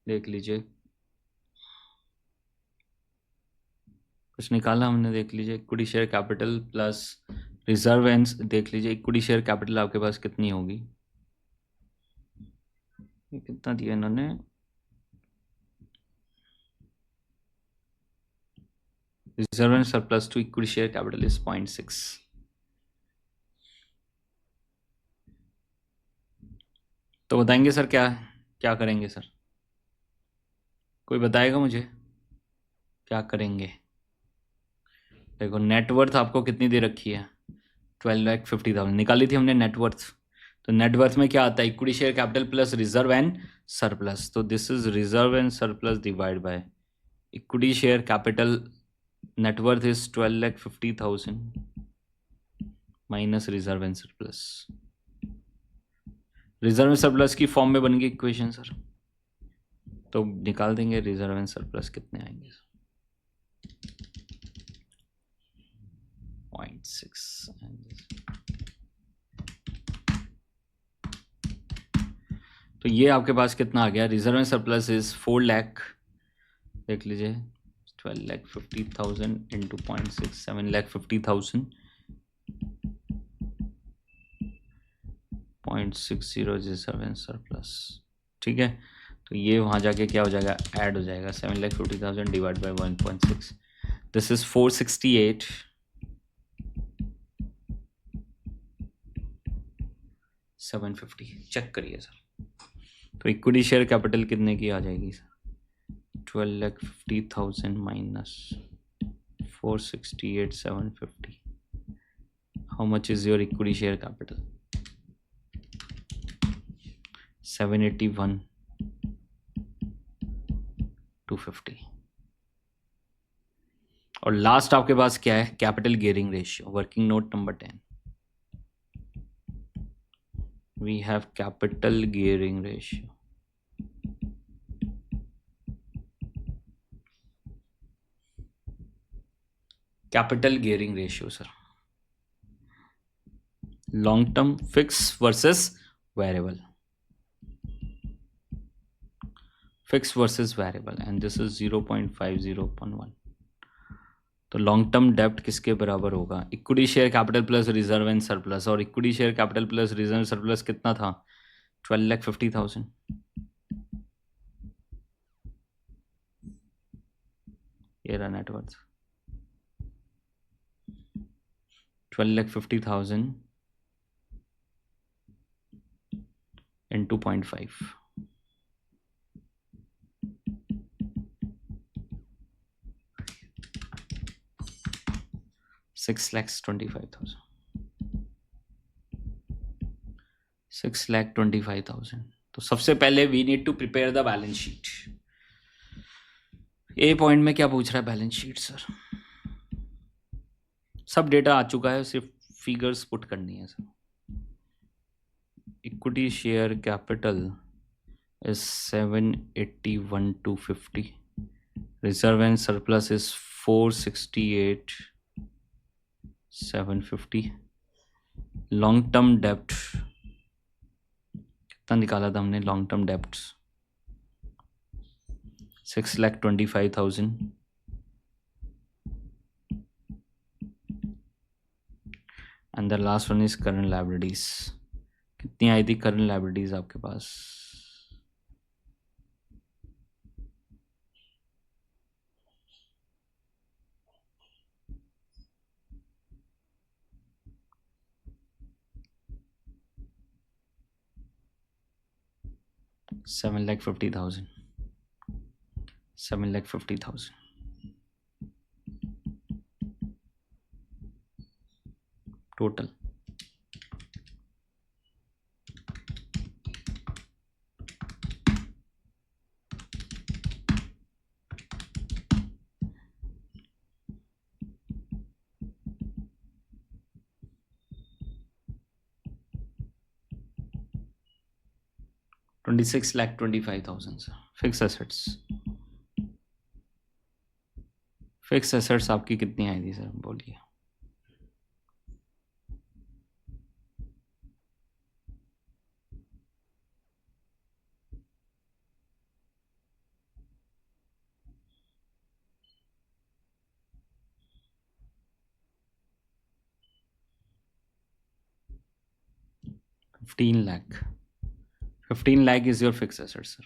देख लीजिए, कुछ निकाला हमने. देख लीजिए equity share capital plus reserve and, देख लीजिए इक्विटी शेयर कैपिटल आपके पास कितनी होगी? ये कितना दिया इन्होंने? Reserve and surplus to equity share capital is 0.6. तो बताएंगे सर क्या क्या करेंगे सर? कोई बताएगा मुझे क्या करेंगे? देखो नेटवर्थ आपको कितनी दे रखी है? 12,50,000 निकाली थी हमने नेटवर्थ. तो नेटवर्थ में क्या आता है? Equity share capital plus reserve and surplus. तो this is reserve and surplus divide by equity share capital. Net worth is 12,50,000 minus reserve and surplus. Reserve and surplus की फॉर्म में बन गई इक्वेशन सर. तो निकाल देंगे रिजर्व एंड सरप्लस कितने आएंगे. 0.6. तो ये आपके पास कितना आ गया? Reserve and surplus is 4 lakh. देख लीजिए 12,50,000 इंटू 0.6, 7,50,000. 0.60 reserve and surplus. ठीक है, तो ये वहाँ जाके क्या हो जाएगा? ऐड हो जाएगा. 7,50,000 divide by 1.6. This is 468. 750. Check करिए सर. तो इक्विटी शेयर कैपिटल कितने की आ जाएगी sir? 12,50,000 minus 468,750. How much is your equity share capital? 781,250. और लास्ट आपके पास क्या है? Capital gearing ratio. Working note number 10. We have capital gearing ratio. Capital gearing ratio, sir. Long term fixed versus variable. Fixed versus variable, and this is 0.50/1. तो long term डेप्ट किसके बराबर होगा? Equity share capital plus reserve and surplus. और equity share capital plus reserve surplus कितना था? 12,50,000. ये रहा net worth 12,50,000 into 0.5. 6,25,000. 6,25,000. तो सबसे पहले we need to prepare the balance sheet. A point में क्या पूछ रहा है? Balance sheet sir. सब डेटा आ चुका है, सिर्फ फिगर्स पुट करनी है sir. Equity share capital is 781,250. Reserve and surplus is 468,750. Long term डेप्ट कितना निकाला था हमने? लॉन्ग टर्म डेप्ट 6,25,000 and the last one is current liabilities. कितनी आई थी करंट लायबिलिटीज आपके पास? $7,50,000, $7,50,000 total. $26,25,000 sir. Fixed assets. Fix assets आपकी कितनी आई थी सर, बोलिए? $15 lakh is your fixed assets sir.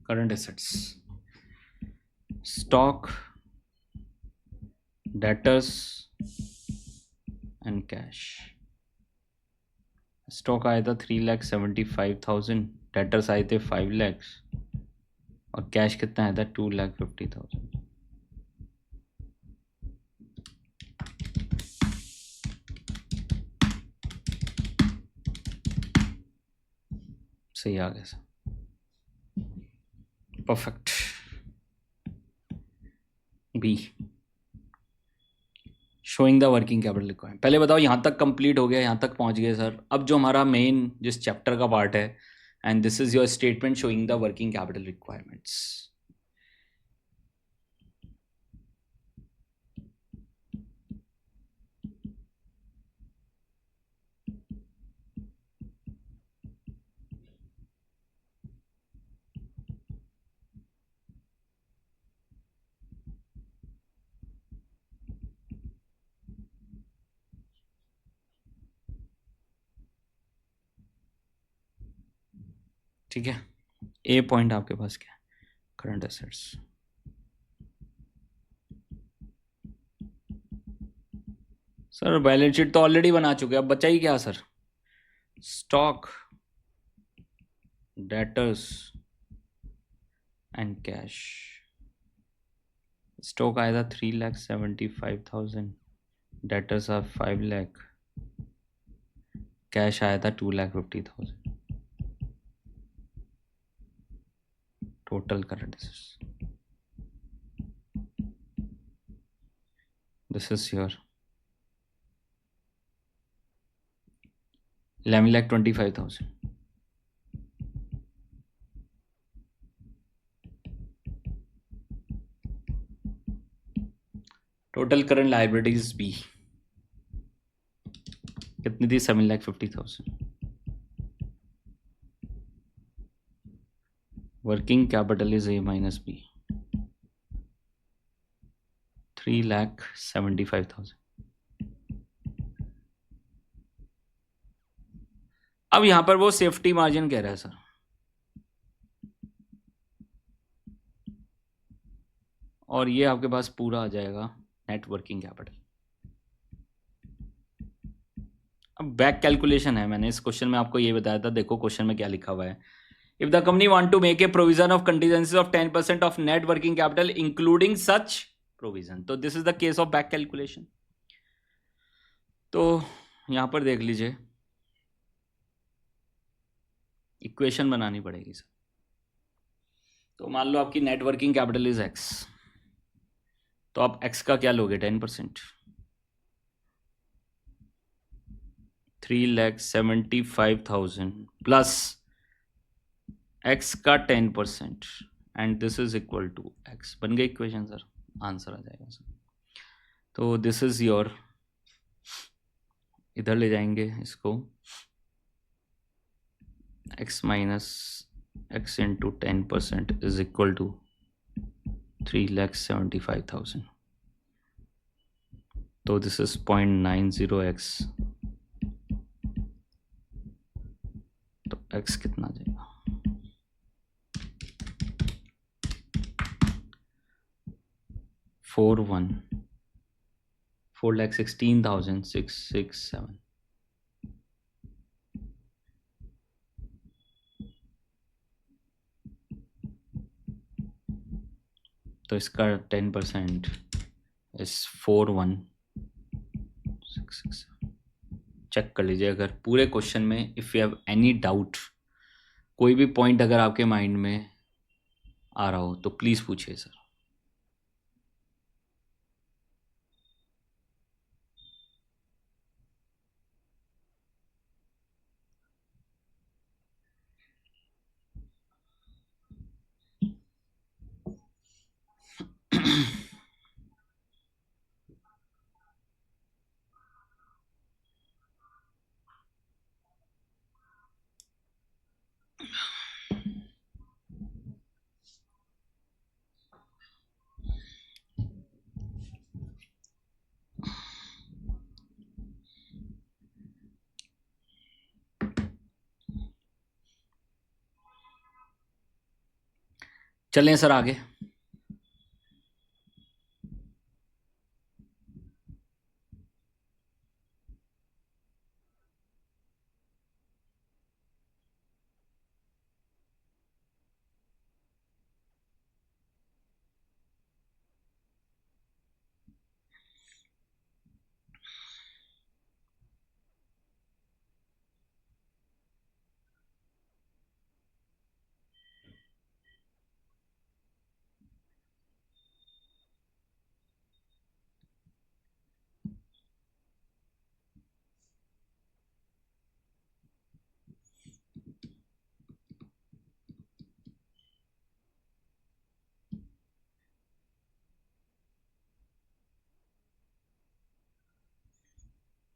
Current assets, stock, debtors and cash. Stock आया था 3,75,000, डेटर्स आए थे 5 lakhs और कैश कितना आया था 2,50,000। सही आ गया sir, perfect. B, showing the working capital requirement. पहले बताओ यहाँ तक कंप्लीट हो गया, यहाँ तक पहुँच गए सर। अब जो हमारा मेन जिस चैप्टर का पार्ट है, and this is your statement showing the working capital requirements. ठीक है, ए पॉइंट आपके पास क्या है? Current assets. Sir balance sheet तो ऑलरेडी बना चुके, अब बचा ही क्या sir? Stock, debtors and cash. Stock आया था 3,75,000, डेटर्स आर 5 lakh, कैश आया था 2,50,000। Total current assets, this is your 11,25,000। Total current liabilities B कितनी थी? 7,50,000। Working capital is A minus B, 3,75,000। अब यहां पर वो सेफ्टी मार्जिन कह रहा है सर, और ये आपके पास पूरा आ जाएगा नेट वर्किंग कैपिटल। अब बैक कैलकुलेशन है, मैंने इस क्वेश्चन में आपको ये बताया था। देखो क्वेश्चन में क्या लिखा हुआ है, if the company want to make a provision of contingency of 10% of net working capital including such provision, तो this is the case of back calculation. तो यहां पर देख लीजिए, इक्वेशन बनानी पड़ेगी सर। तो मान लो आपकी net working capital is x, तो आप एक्स का क्या लोगे? 10%, 3,75,000 प्लस एक्स का 10%, and this is equal to X. बन गई इक्वेशन सर, आंसर आ जाएगा सर। तो दिस इज योर, इधर ले जाएंगे इसको, x minus x into 10% is equal to 3,75,000. तो this is 0.90x. तो x कितना जाएगा? 4,16,667. तो इसका 10% इज 4,1667. चेक कर लीजिए अगर पूरे क्वेश्चन में if you have any doubt, कोई भी पॉइंट अगर आपके माइंड में आ रहा हो तो प्लीज़ पूछिए सर. चलें सर आगे.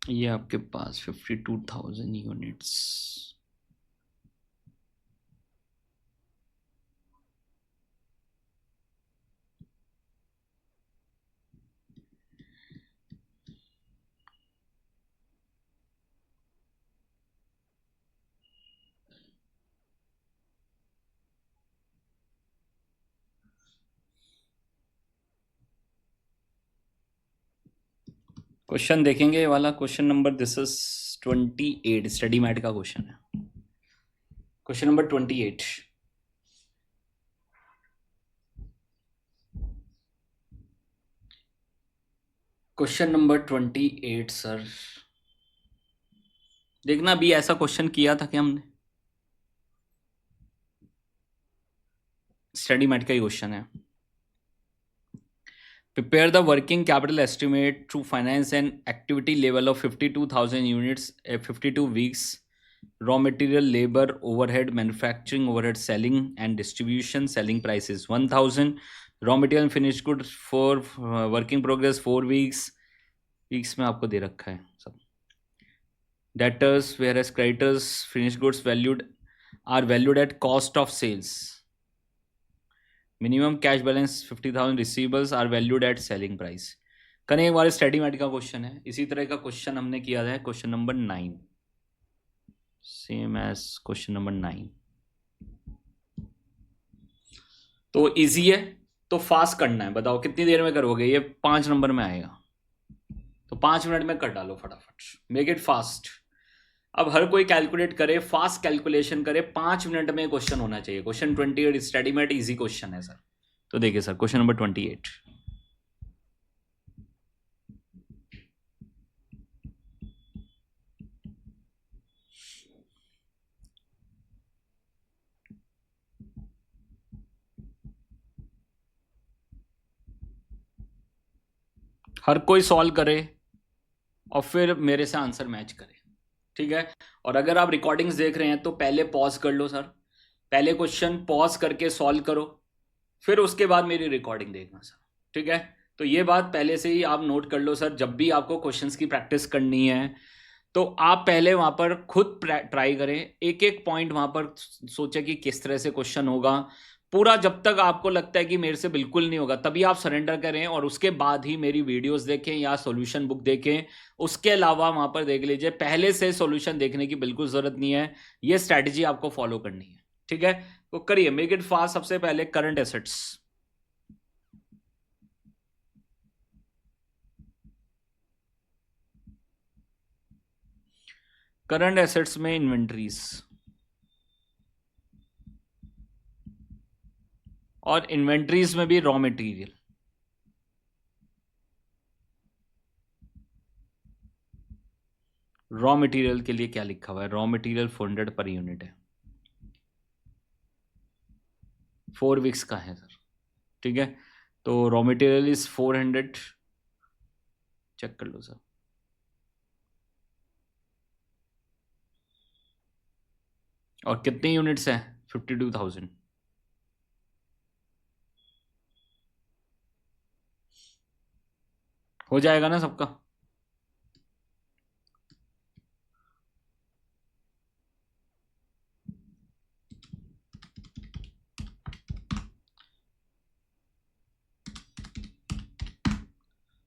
ये आपके पास 52,000 यूनिट्स. क्वेश्चन देखेंगे ये वाला question number, this is 28, study mat का क्वेश्चन है. Question number 28. Question number 28 sir. देखना अभी ऐसा क्वेश्चन किया था कि हमने, स्टडी मैट का ही क्वेश्चन है. Prepare the working capital estimate to finance an activity level of 52,000 units at 52 weeks. Raw material, labor, overhead, manufacturing overhead, selling and distribution. Selling prices 1,000. Raw material and finished goods for work in progress 4 weeks. Weeks में आपको दे रखा है सब. Debtors, whereas creditors, finished goods are valued at cost of sales. Minimum cash balance 50,000. Receivables are valued at selling price. करें एक बार study mat का question है. इसी तरह का क्वेश्चन हमने किया है question number 9, same as question number 9. तो इजी है तो फास्ट करना है. बताओ कितनी देर में करोगे? ये 5 नंबर में आएगा तो 5 मिनट में कर डालो फटाफट. Make it fast. अब हर कोई कैलकुलेट करे, फास्ट कैलकुलेशन करे. 5 मिनट में क्वेश्चन होना चाहिए. Question 28 study mat easy question है सर. तो देखिए सर क्वेश्चन नंबर 28. हर कोई सॉल्व करे और फिर मेरे से आंसर मैच करे, ठीक है. और अगर आप रिकॉर्डिंग्स देख रहे हैं तो पहले पॉज कर लो सर. पहले क्वेश्चन पॉज करके सॉल्व करो, फिर उसके बाद मेरी रिकॉर्डिंग देखना सर, ठीक है. तो ये बात पहले से ही आप नोट कर लो सर. जब भी आपको क्वेश्चंस की प्रैक्टिस करनी है तो आप पहले वहां पर खुद ट्राई करें, एक एक पॉइंट वहां पर सोचें कि किस तरह से क्वेश्चन होगा पूरा। जब तक आपको लगता है कि मेरे से बिल्कुल नहीं होगा तभी आप सरेंडर करें, और उसके बाद ही मेरी वीडियोस देखें या सॉल्यूशन बुक देखें। उसके अलावा वहां पर देख लीजिए, पहले से सॉल्यूशन देखने की बिल्कुल जरूरत नहीं है, ये स्ट्रैटेजी आपको फॉलो करनी है। ठीक है, तो करिए, मेक इट फास्ट। सबसे पहले करंट एसेट्स। करंट एसेट्स में इन्वेंट्रीज, और इन्वेंट्रीज में भी रॉ मटेरियल। रॉ मटेरियल के लिए क्या लिखा हुआ है? रॉ मटेरियल 400 पर यूनिट है, 4 वीक्स का है सर। ठीक है, तो रॉ मटेरियल इज 400, चेक कर लो सर। और कितने यूनिट्स हैं? 52,000। हो जाएगा ना सबका?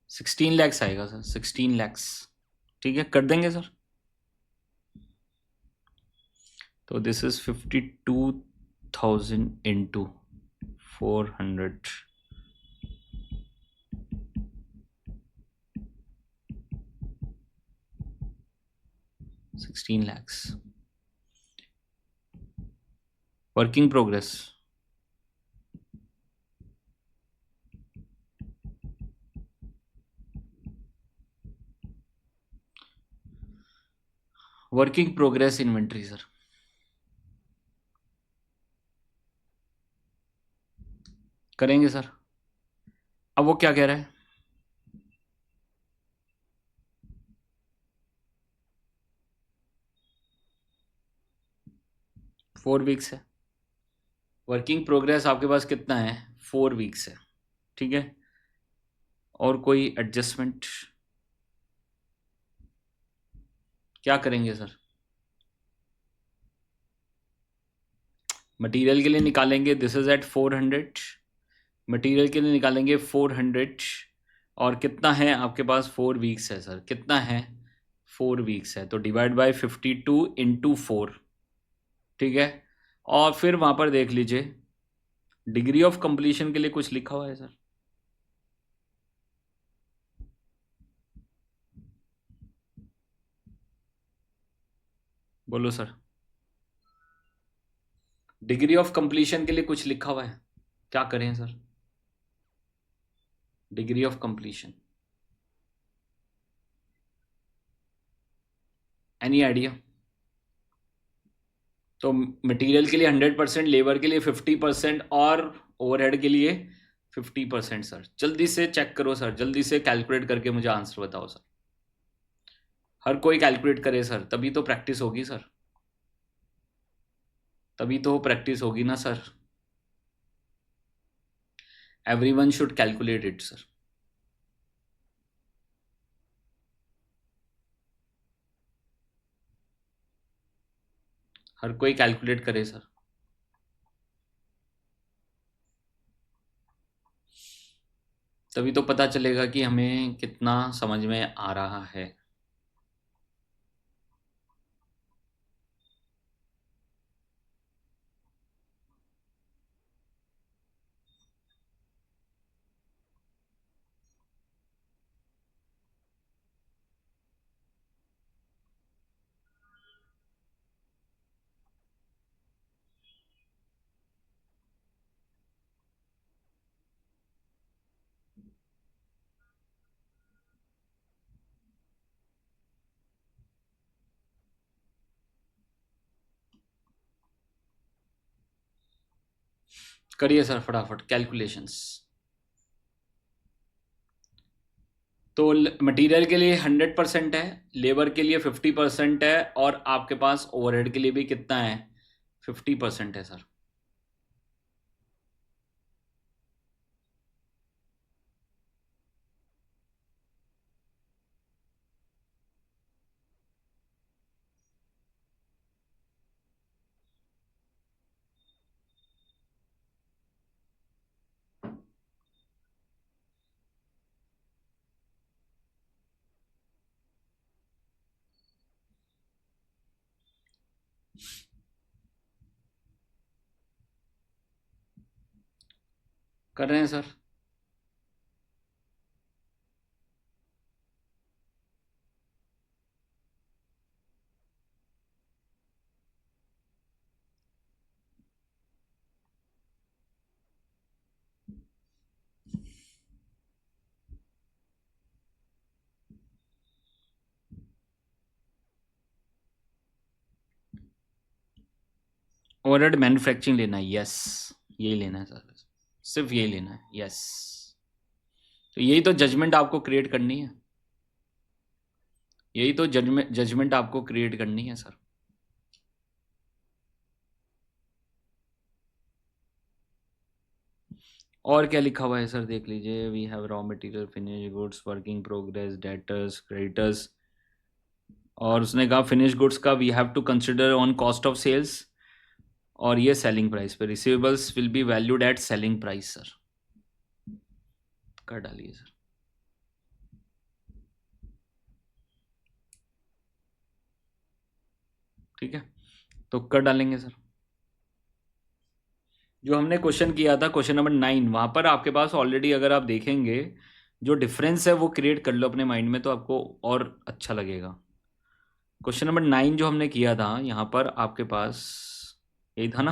$16 आएगा सर, 16 lakhs। ठीक है, कर देंगे सर। तो this is 52,000 into 400, 16 lakhs। Working progress, working progress inventory sir. करेंगे सर। अब वो क्या कह रहा है? फोर वीक्स है। वर्किंग प्रोग्रेस आपके पास कितना है? 4 वीक्स है। ठीक है, और कोई एडजस्टमेंट क्या करेंगे सर? मटेरियल के लिए निकालेंगे, दिस इज एट 400। मटेरियल के लिए निकालेंगे 400, और कितना है आपके पास? 4 वीक्स है सर। कितना है? 4 वीक्स है, तो डिवाइड बाय 52 इंटू 4। ठीक है, और फिर वहां पर देख लीजिए, डिग्री ऑफ कंप्लीशन के लिए कुछ लिखा हुआ है सर? बोलो सर। डिग्री ऑफ कंप्लीशन के लिए कुछ लिखा हुआ है, क्या करें sir? Degree of completion, any idea? तो मटेरियल के लिए 100%, लेबर के लिए 50%, और ओवरहेड के लिए 50% सर। जल्दी से चेक करो सर, जल्दी से कैलकुलेट करके मुझे आंसर बताओ सर। हर कोई कैलकुलेट करे सर, तभी तो प्रैक्टिस होगी सर, तभी तो प्रैक्टिस होगी ना sir. Everyone should calculate it sir. हर कोई कैलकुलेट करे सर, तभी तो पता चलेगा कि हमें कितना समझ में आ रहा है। करिए सर फटाफट कैलकुलेशंस। तो मटेरियल के लिए 100% है, लेबर के लिए 50% है, और आपके पास ओवरहेड के लिए भी कितना है? 50% है सर। कर रहे हैं सर। ओवरहेड मैन्युफैक्चरिंग लेना है, यस, यही लेना है सर, सिर्फ यही लेना है, यस। तो यही तो जजमेंट आपको क्रिएट करनी है, यही तो जजमेंट आपको क्रिएट करनी है सर। और क्या लिखा हुआ है सर, देख लीजिए। We have raw material, finish goods, working progress, debtors, creditors. और उसने कहा फिनिश गुड्स का we have to consider on cost of sales, और ये सेलिंग प्राइस पे। Receivables will be valued at selling price sir, कर डालिए सर। ठीक है, तो कर डालेंगे सर। जो हमने क्वेश्चन किया था, क्वेश्चन नंबर 9, वहां पर आपके पास ऑलरेडी, अगर आप देखेंगे, जो डिफरेंस है वो क्रिएट कर लो अपने माइंड में, तो आपको और अच्छा लगेगा। क्वेश्चन नंबर 9 जो हमने किया था, यहाँ पर आपके पास यही था ना।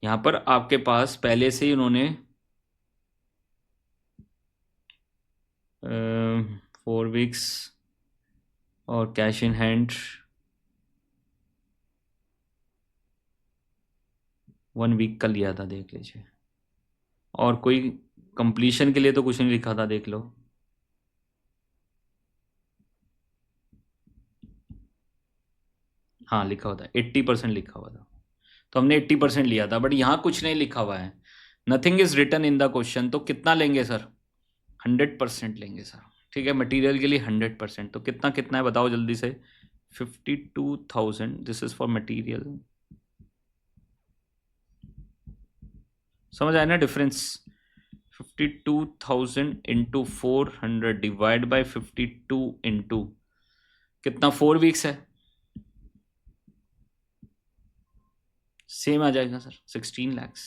यहाँ पर आपके पास पहले से ही उन्होंने 4 वीक्स और कैश इन हैंड 1 वीक का लिया था, देख लीजिए। और कोई कंप्लीशन के लिए तो कुछ नहीं लिखा था, देख लो। हाँ, लिखा हुआ था 80% लिखा हुआ था, तो हमने 80% लिया था, बट यहाँ कुछ नहीं लिखा हुआ है। Nothing is written in the question, तो कितना लेंगे सर? 100% लेंगे सर। ठीक है, मटेरियल के लिए 100%, तो कितना कितना है बताओ जल्दी से। 52,000, दिस इज फॉर मटेरियल। समझ आया ना difference? 52,000 into 400 divide by 52 into कितना, 4 वीक्स है, सेम आ जाएगा सर, 16 lakhs।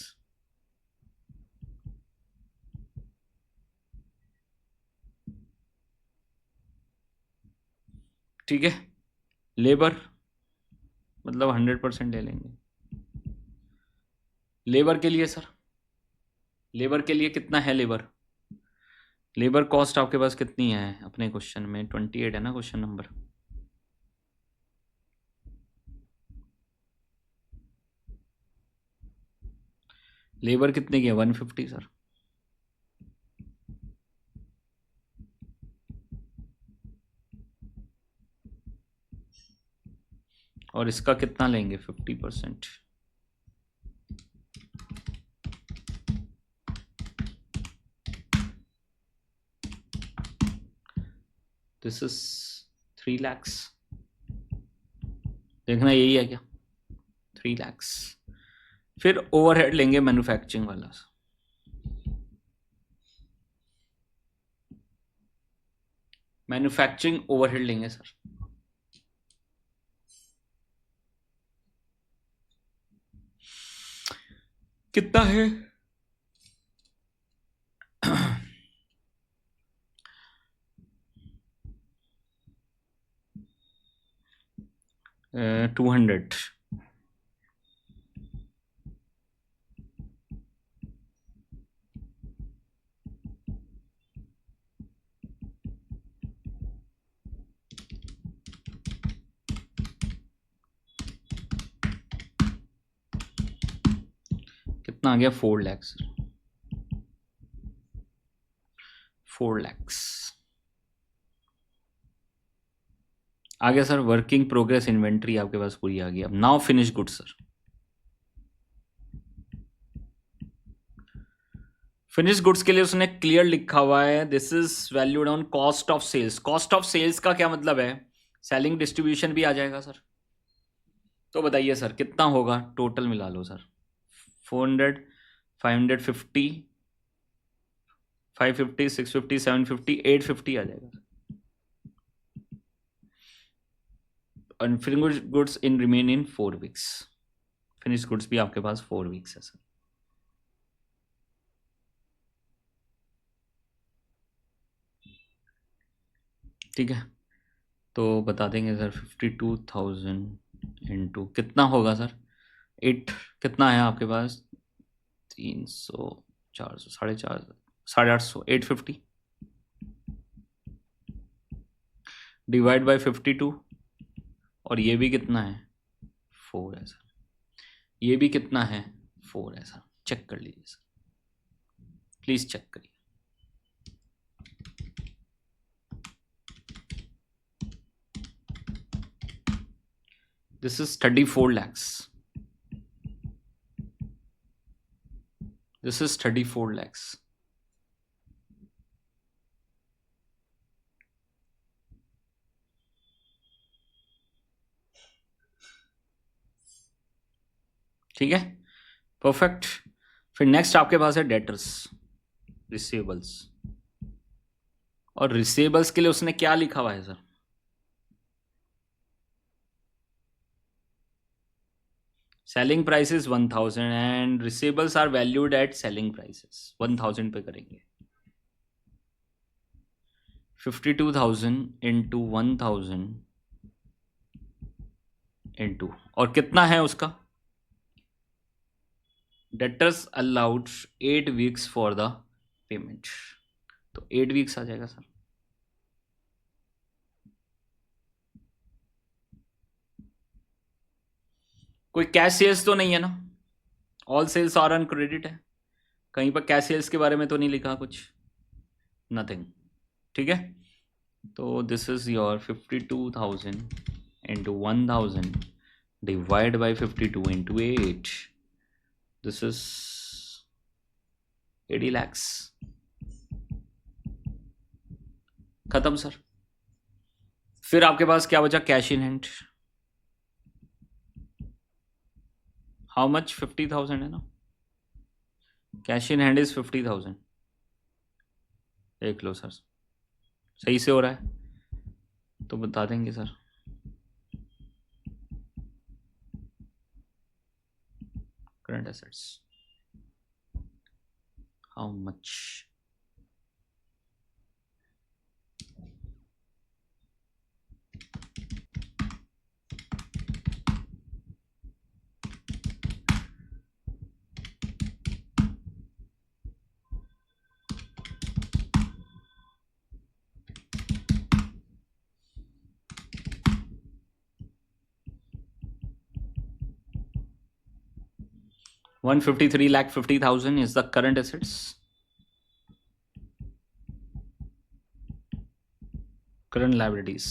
ठीक है, लेबर मतलब 100% ले लेंगे। लेबर के लिए सर, लेबर के लिए कितना है लेबर? लेबर कॉस्ट आपके पास कितनी है अपने क्वेश्चन में? 28 है ना क्वेश्चन नंबर। लेबर कितने की है? 150 सर। और इसका कितना लेंगे? 50%। This is 3 lakhs। देखना यही है क्या? 3 lakhs। फिर ओवरहेड लेंगे मैन्युफैक्चरिंग वाला। मैन्युफैक्चरिंग ओवरहेड लेंगे सर। कितना है? 200। कितना आ गया? 4 lakhs। 4 lakhs आ गया सर। वर्किंग प्रोग्रेस इन्वेंट्री आपके पास पूरी आ गई। अब now finish goods sir. Finish goods के लिए उसने क्लियर लिखा हुआ है, this is valued on cost of sales. Cost of sales का क्या मतलब है? सेलिंग डिस्ट्रीब्यूशन भी आ जाएगा सर। तो बताइए सर कितना होगा? टोटल मिला लो सर। 400, 550, 550, 650, 750, 850 आ जाएगा। और finish goods in remain in 4 weeks. Finish goods भी आपके पास 4 वीक्स है सर। ठीक है, तो बता देंगे सर 52,000 इंटू कितना होगा सर? 8 कितना है आपके पास? 300, 400, 450, 850, 850 डिवाइड बाय 52। और ये भी कितना है? 4 है सर। ये भी कितना है? 4 है सर। चेक कर लीजिए सर, प्लीज चेक करिए। This is 34 lakhs। This is 34 lakhs। ठीक है, परफेक्ट। फिर नेक्स्ट आपके पास है डेटर्स, रिसीवेबल्स। और रिसीवेबल्स के लिए उसने क्या लिखा हुआ है sir? Selling price is 1000 and receivables are valued at selling prices 1000 पे करेंगे। 52,000 इंटू 1000 इंटू, और कितना है उसका? Debtors allowed 8 weeks for the payment, तो 8 वीक्स आ जाएगा सर। कोई कैश सेल्स तो नहीं है ना? All sales are on credit है। कहीं पर कैश सेल्स के बारे में तो नहीं लिखा कुछ? नथिंग। ठीक है, तो this is your 52,000 into 1000 divide by 52 into 8। This is 80 lakhs। खत्म सर। फिर आपके पास क्या बचा? Cash in hand. How much? 50,000 है ना? Cash in hand is 50,000। देख लो सर, सही से हो रहा है तो बता देंगे sir. Current assets how much? 153,50,000 is the current assets। Current liabilities,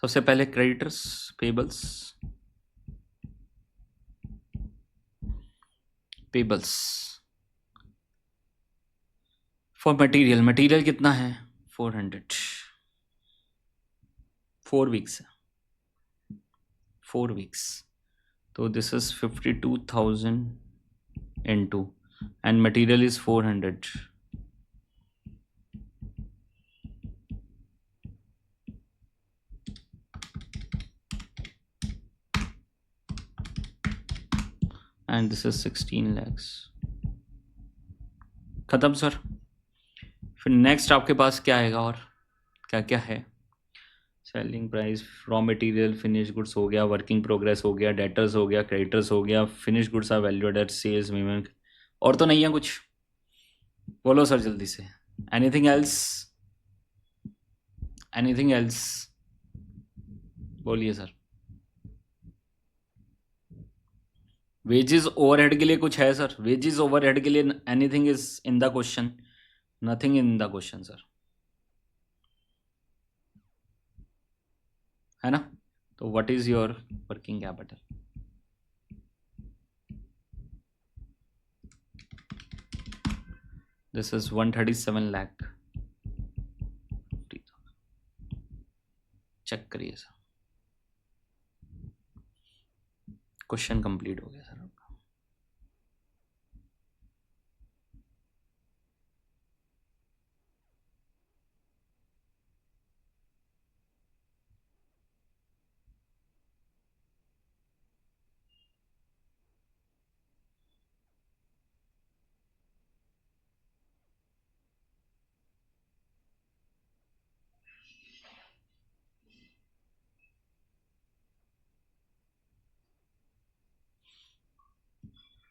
सबसे पहले creditors, payables. Payables for material, material कितना है? 400। 4 वीक्स है, 4 वीक्स। तो this is 52,000 into, and material is 400। And this is 16 lakhs। खत्म सर। फिर नेक्स्ट आपके पास क्या आएगा और क्या क्या है? Selling price, raw material, finish goods हो गया, वर्किंग प्रोग्रेस हो गया, डेटर्स हो गया, क्रेडिटर्स हो गया, finish goods are valued at sales payment. और तो नहीं है कुछ? बोलो सर जल्दी से। Anything else? Anything else? बोलिए सर। वेजेस ओवरहेड के लिए कुछ है सर? वेजेस ओवरहेड के लिए anything is in the question? Nothing in the question sir, है ना? तो what is your working capital? This is 137 lakh। चेक करिए सर, क्वेश्चन कंप्लीट हो गया सर आपका।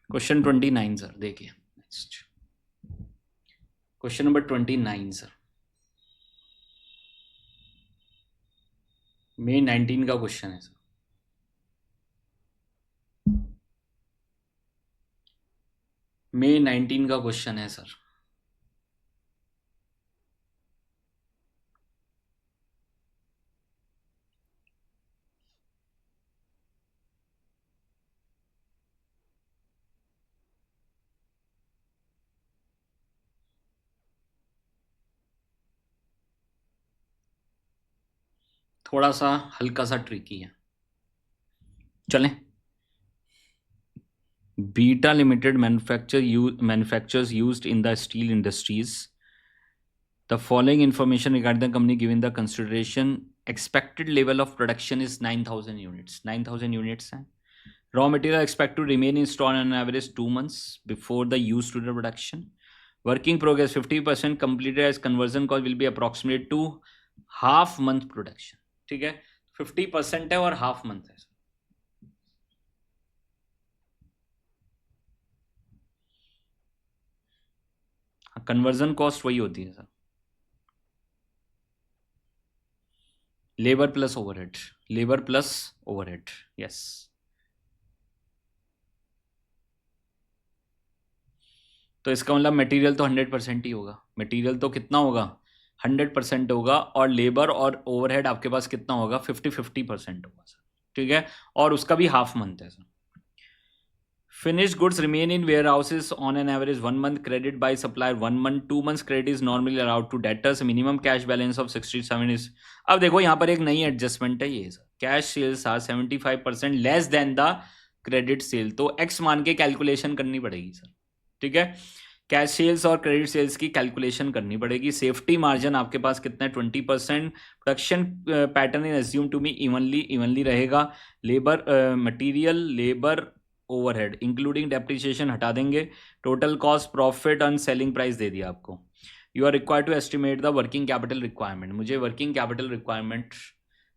क्वेश्चन 29 सर, देखिए next question number 29 sir, May 19 का क्वेश्चन है सर। May 19 का क्वेश्चन है सर। थोड़ा सा हल्का सा ट्रिकी है, चलें। Beta Limited manufactures used in the steel industries. The following information regarding the company given the consideration. Expected level of production is 9,000 units. 9,000 units हैं. Raw material expect to remain in store on average 2 months before the use to the production. Working progress 50% completed as conversion cost will be approximate to half month production. ठीक है, 50% है और half month है। Conversion cost वही होती है sir, labour plus overhead, labour plus overhead, yes. तो इसका मतलब मटेरियल तो 100% ही होगा, मटेरियल तो कितना होगा 100% होगा, और लेबर और ओवरहेड आपके पास कितना होगा 50-50% होगा सर, ठीक है, और उसका भी हाफ मंथ है sir. Finished goods remain in warehouses on an average 1 month, credit by supplier 1 month, 2 months credit is normally allowed to debtors, minimum cash balance of 67 is। अब देखो यहाँ पर एक नई एडजस्टमेंट है ये sir, cash sales are 75% less than the credit sale, तो X मान के कैलकुलेशन करनी पड़ेगी सर, ठीक है। कैश सेल्स और क्रेडिट सेल्स की कैलकुलेशन करनी पड़ेगी। सेफ्टी मार्जिन आपके पास कितना है 20%। Production pattern is assume to be evenly रहेगा। Labour material labour overhead including depreciation हटा देंगे। Total cost profit on selling price दे दिया आपको। You are required to estimate the working capital requirement, मुझे वर्किंग कैपिटल रिक्वायरमेंट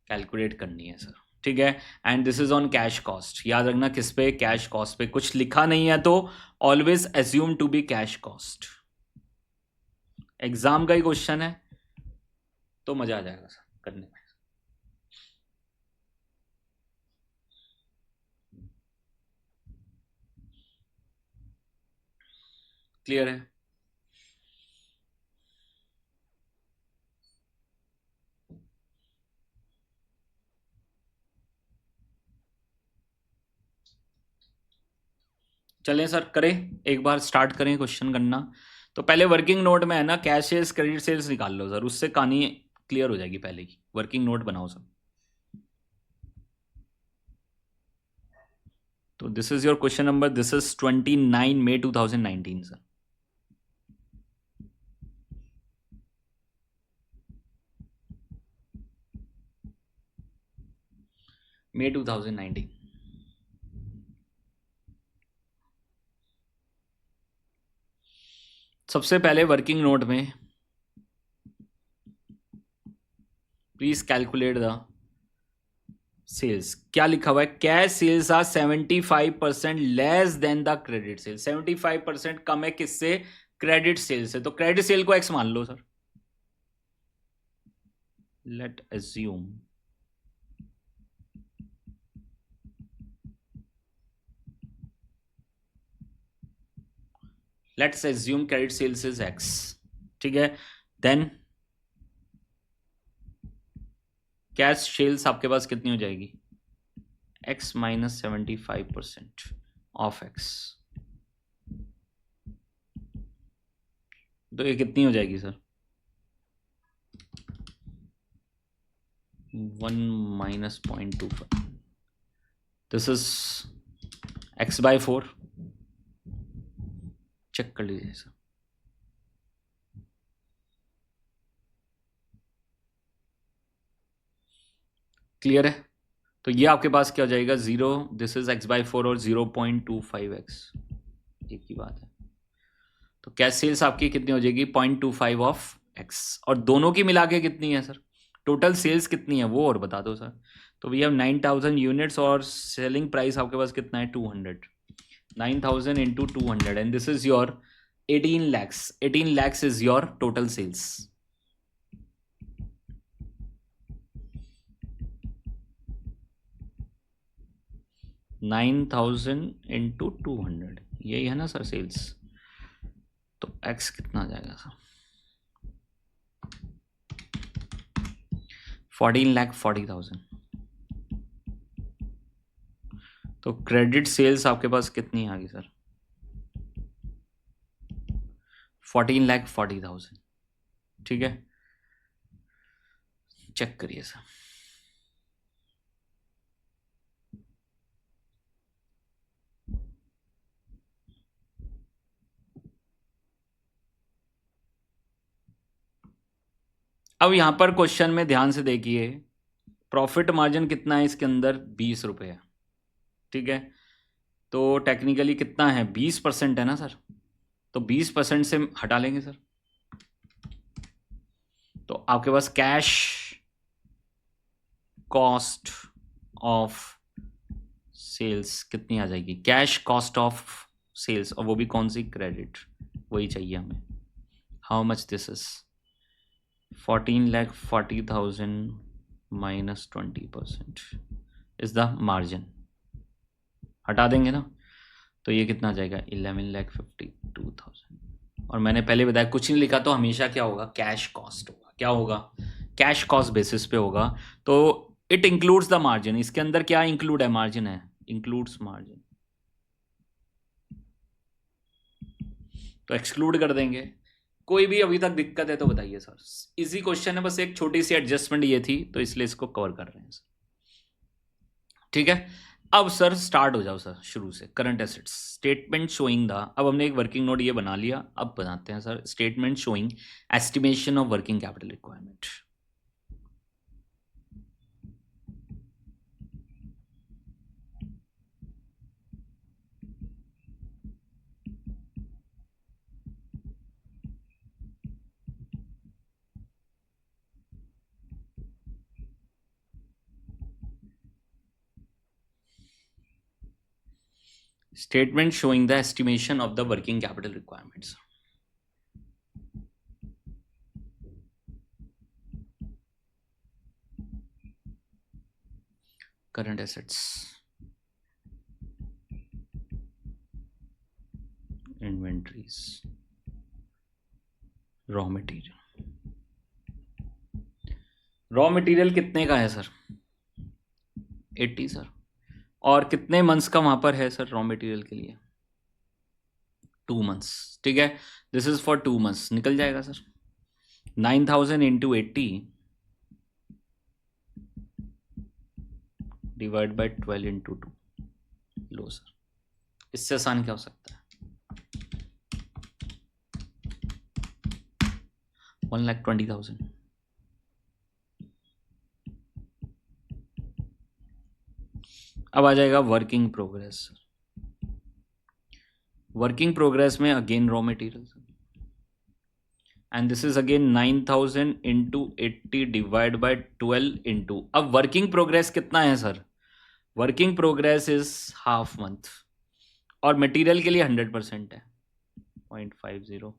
कैलकुलेट करनी है sir, ठीक है। And this is on cash cost, याद रखना किस पे, कैश कॉस्ट पे। कुछ लिखा नहीं है तो always assume to be cash cost. Exam का ही क्वेश्चन है तो मजा आ जाएगा सर करने में। क्लियर है? चलें सर, करें एक बार, स्टार्ट करें क्वेश्चन करना। तो पहले वर्किंग नोट में है ना कैश सेल्स क्रेडिट सेल्स निकाल लो सर, उससे कहानी क्लियर हो जाएगी। पहले ही वर्किंग नोट बनाओ सर। तो this is your question number, this is 29 May 2019 sir. May 2019। सबसे पहले वर्किंग नोट में प्लीज कैलकुलेट द सेल्स। क्या लिखा हुआ है? Cash sales are 75% less than the credit sale. 75% कम है किससे? क्रेडिट सेल से। तो क्रेडिट सेल को एक्स मान लो sir. Let assume let's assume credit sales is X, ठीक है। देन कैश सेल्स आपके पास कितनी हो जाएगी? x माइनस 75% ऑफ x, तो ये कितनी हो जाएगी sir? 1 minus 0.25, this is x/4। Check कर लीजिए सर। क्लियर है? तो ये आपके पास क्या हो जाएगा? 0, दिस इज x/4 और 0.25x, एक ही बात है। तो कैश सेल्स आपकी कितनी हो जाएगी? 0.25 ऑफ x, और दोनों की मिला के कितनी है सर? टोटल सेल्स कितनी है वो और बता दो सर। तो वी हैव 9,000 यूनिट्स और सेलिंग प्राइस आपके पास कितना है? 200। 9,000 into 200 and this is your 18 lakhs. 18 lakhs is your total sales. $9,000 into 200 यही है ना सर सेल्स. तो x कितना आ जाएगा सर? 14,40,000. तो क्रेडिट सेल्स आपके पास कितनी आ गई सर? 14,40,000. ठीक है, चेक करिए सर. अब यहां पर क्वेश्चन में ध्यान से देखिए, प्रॉफिट मार्जिन कितना है इसके अंदर? 20 रुपये है. ठीक है, तो टेक्निकली कितना है? 20% है ना सर. तो 20% से हटा लेंगे सर. तो आपके पास कैश कॉस्ट ऑफ सेल्स कितनी आ जाएगी? कैश कॉस्ट ऑफ सेल्स, और वो भी कौन सी? क्रेडिट. वही चाहिए हमें. How much this is? 14,40,000 minus 20% is the margin. हटा देंगे ना, तो ये कितना आ जाएगा? 11,52,000. और मैंने पहले बताया कुछ नहीं लिखा तो हमेशा क्या होगा? कैश कॉस्ट होगा. क्या होगा? कैश कॉस्ट बेसिस पे होगा. तो इट इंक्लूड्स द मार्जिन. इसके अंदर क्या इंक्लूड है? मार्जिन है. Includes margin. तो एक्सक्लूड कर देंगे. कोई भी अभी तक दिक्कत है तो बताइए सर. इजी क्वेश्चन है, बस एक छोटी सी एडजस्टमेंट ये थी तो इसलिए इसको कवर कर रहे हैं सर. ठीक है, अब सर स्टार्ट हो जाओ सर शुरू से. Current assets statement showing the. अब हमने एक वर्किंग नोट ये बना लिया, अब बनाते हैं sir statement showing estimation of working capital requirement. Statement showing the estimation of the working capital requirements. Current assets, inventories, raw material. Raw material कितने का है सर? 80 सर. और कितने मंथ्स का वहां पर है सर रॉ मटेरियल के लिए? 2 मंथ्स. ठीक है, दिस इज फॉर 2 मंथ्स. निकल जाएगा sir. 9,000 into 80 divide by 12 into 2. Low sir, इससे आसान क्या हो सकता है? 1,20,000. अब आ जाएगा वर्किंग प्रोग्रेस. वर्किंग प्रोग्रेस में again raw material and this is again 9,000 into 80 divide by 12 into. अब वर्किंग प्रोग्रेस कितना है sir? Working progress is half month और मटेरियल के लिए 100% है. 0.50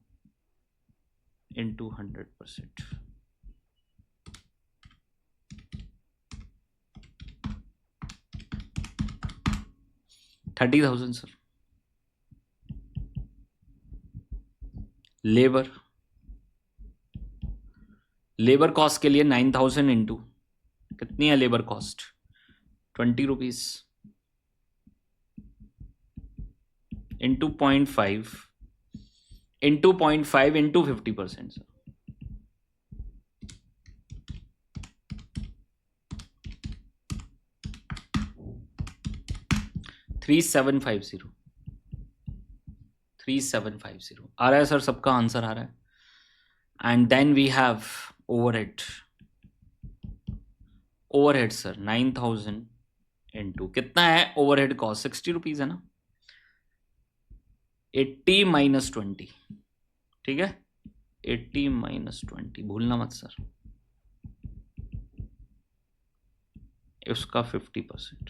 into 100%. 30,000 sir. Labour, labour cost के लिए 9,000 इंटू कितनी है labour cost? 20 rupees into 0.5 into 0.5 into 50% sir. 3750. 3750 आ रहा है सर, सबका आंसर आ रहा है. And then we have overhead. Overhead sir 9,000 into कितना है ओवरहेड कॉस्ट? 60 रुपीज है ना. 80 माइनस 20. ठीक है, 80 माइनस 20 भूलना मत सर. उसका 50%.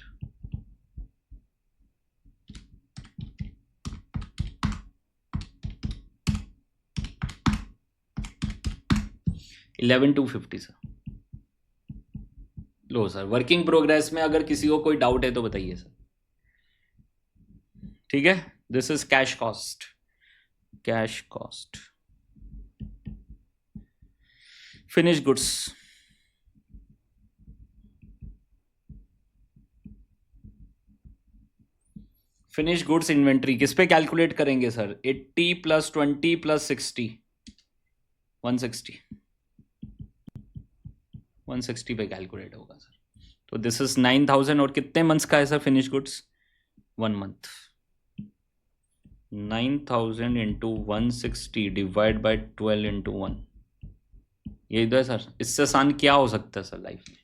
11,250 सर। लो सर, वर्किंग प्रोग्रेस में अगर किसी को कोई डाउट है तो बताइए सर। ठीक है, this is cash cost. Cash cost finish goods. Finish goods inventory किस पे कैलकुलेट करेंगे सर? 80 + 20 + 60, 160। 160 पे कैलकुलेट होगा सर। तो दिस इज 9,000 और कितने मंथ्स का है sir finish goods? 1 month. 9,000 into 160 divide by 12 into 1। यही तो है सर। इससे आसान क्या हो सकता है सर लाइफ में?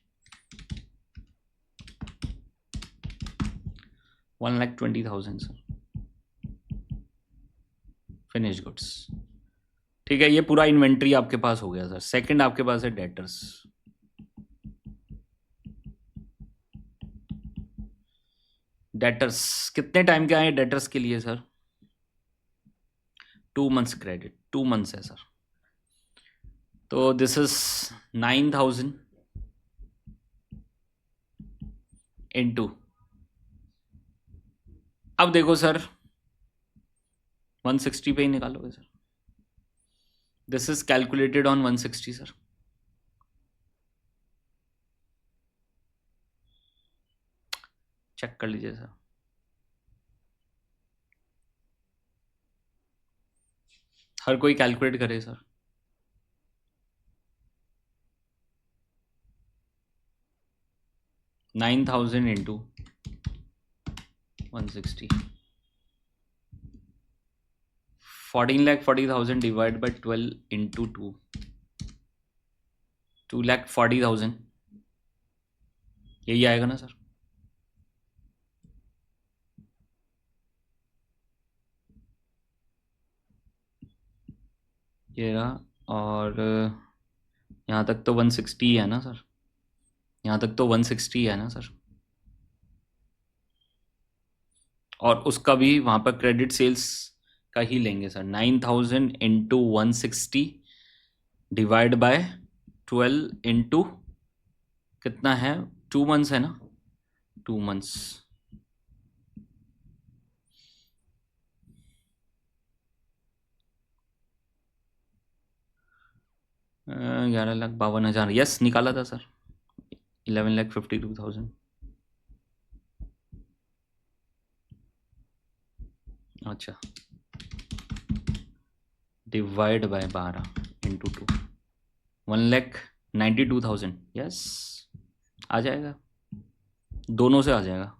1,20,000 सर फिनिश गुड्स। ठीक है, ये पूरा इन्वेंट्री आपके पास हो गया सर। सेकंड आपके पास है डेटर्स। डेटर्स कितने टाइम के आए डेटर्स के लिए सर? 2 मंथ्स क्रेडिट, 2 मंथ्स है सर। तो दिस इज 9,000 इंटू, अब देखो सर 160 पे ही निकालोगे sir. This is calculated on 160 sir. Check कर लीजिए सर। हर कोई कैलकुलेट करे sir. $9,000 into 160, 14,40,000 divide by 12 into 2, 2,40,000। यही आएगा ना सर? ये रहा। और यहाँ तक तो 160 है ना सर? यहाँ तक तो 160 है ना सर? और उसका भी वहाँ पर क्रेडिट सेल्स का ही लेंगे sir. 9,000 into 160 divide by 12 into कितना है? 2 मंथ्स है ना? 2 मंथ्स। 11,52,000 यस निकाला था सर। 11,52,000। अच्छा, डिवाइड बाय 12 इंटू 2, 1,92,000 यस आ जाएगा। दोनों से आ जाएगा।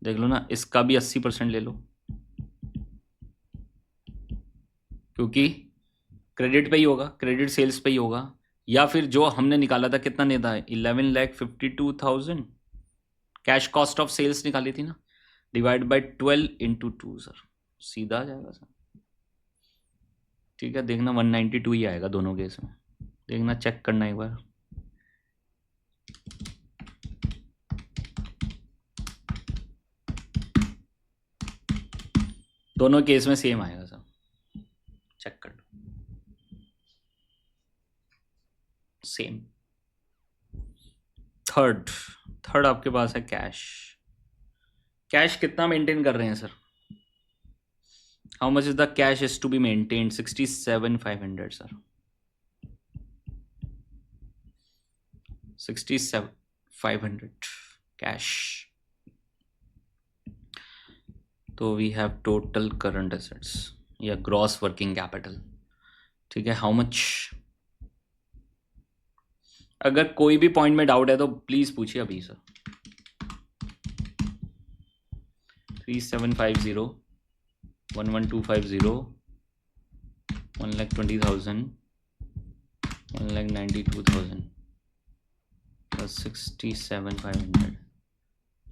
देख लो ना, इसका भी 80% ले लो, क्योंकि क्रेडिट पे ही होगा, क्रेडिट सेल्स पे ही होगा। या फिर जो हमने निकाला था, कितना नहीं था? 11,52,000 कैश कॉस्ट ऑफ सेल्स निकाली थी ना, डिवाइड बाय 12 इंटू 2 सर, सीधा आ जाएगा सर। ठीक है, देखना 192 ही आएगा दोनों केस में। देखना, चेक करना एक बार। दोनों केस में सेम आएगा सर, चेक कर लो, सेम। थर्ड आपके पास है कैश। कैश कितना मेंटेन कर रहे हैं sir? How much is the cash is to be maintained? 67,500 sir. 67,500 cash. तो we have total current assets या ग्रॉस वर्किंग कैपिटल। ठीक है, हाउ मच? अगर कोई भी पॉइंट में डाउट है तो प्लीज पूछिए अभी sir. 3750, 11,250, 1,20,000, 1,92,000 plus 67,500,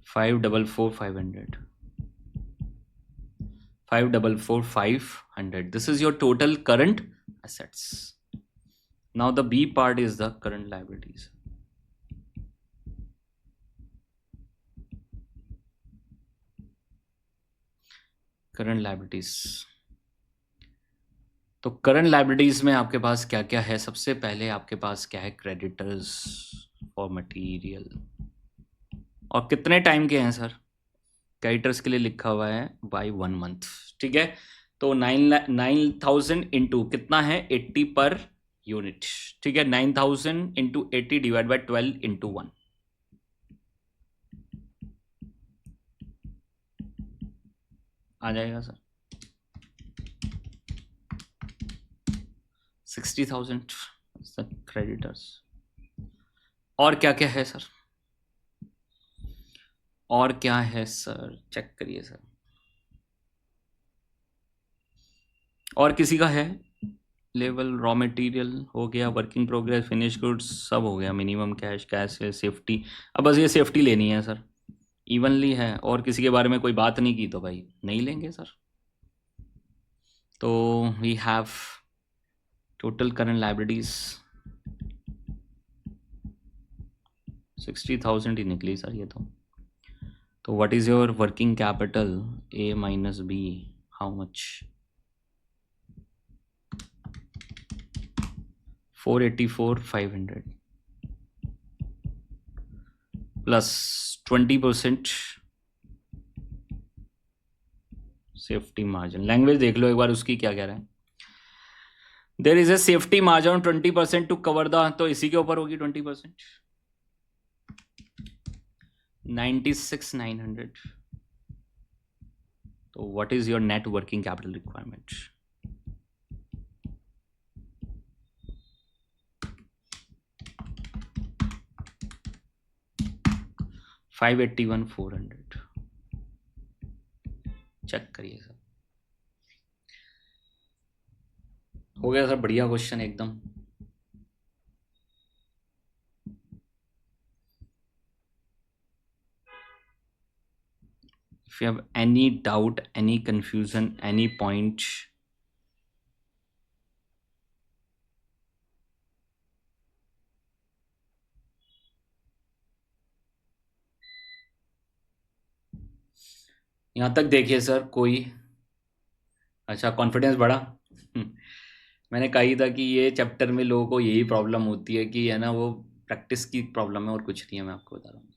544,500, 544,500. This is your total current assets. Now the B part is the current liabilities. Current liabilities. तो करंट लाइबिलिटीज में आपके पास क्या क्या है? सबसे पहले आपके पास क्या है? Creditors for material. और कितने टाइम के हैं सर? क्रेडिटर्स के लिए लिखा हुआ है बाय 1 मंथ। ठीक है, तो 9,000 इंटू कितना है? 80 पर यूनिट। ठीक है, 9,000 इंटू 80 डिवाइड बाय 12 इंटू 1। आ जाएगा सर 60,000 क्रेडिटर्स। और क्या क्या है सर? और क्या है सर? चेक करिए सर। और किसी का है? लेवल रॉ मटेरियल हो गया, वर्किंग प्रोग्रेस, फिनिश गुड्स सब हो गया, मिनिमम कैश, कैश है, सेफ्टी। अब बस ये सेफ्टी लेनी है सर, इवनली है। और किसी के बारे में कोई बात नहीं की तो भाई नहीं लेंगे सर। तो we have total current liabilities 60,000 ही निकली सर ये तो what is your working capital? A minus B, how much? 484,500 plus 20% safety margin. Language देख लो एक बार उसकी, क्या कह रहा है? There is a safety margin 20% to cover the, तो इसी के ऊपर होगी 20%। 96,900। तो what is your net working capital requirement? 581,400। Check करिए सर, हो गया सर, बढ़िया क्वेश्चन एकदम। If you have any doubt, any confusion, any point, यहाँ तक देखिए सर कोई। अच्छा, कॉन्फिडेंस बढ़ा। मैंने कही था कि ये चैप्टर में लोगों को यही प्रॉब्लम होती है कि है ना, वो प्रैक्टिस की प्रॉब्लम है और कुछ नहीं है, मैं आपको बता रहा हूँ।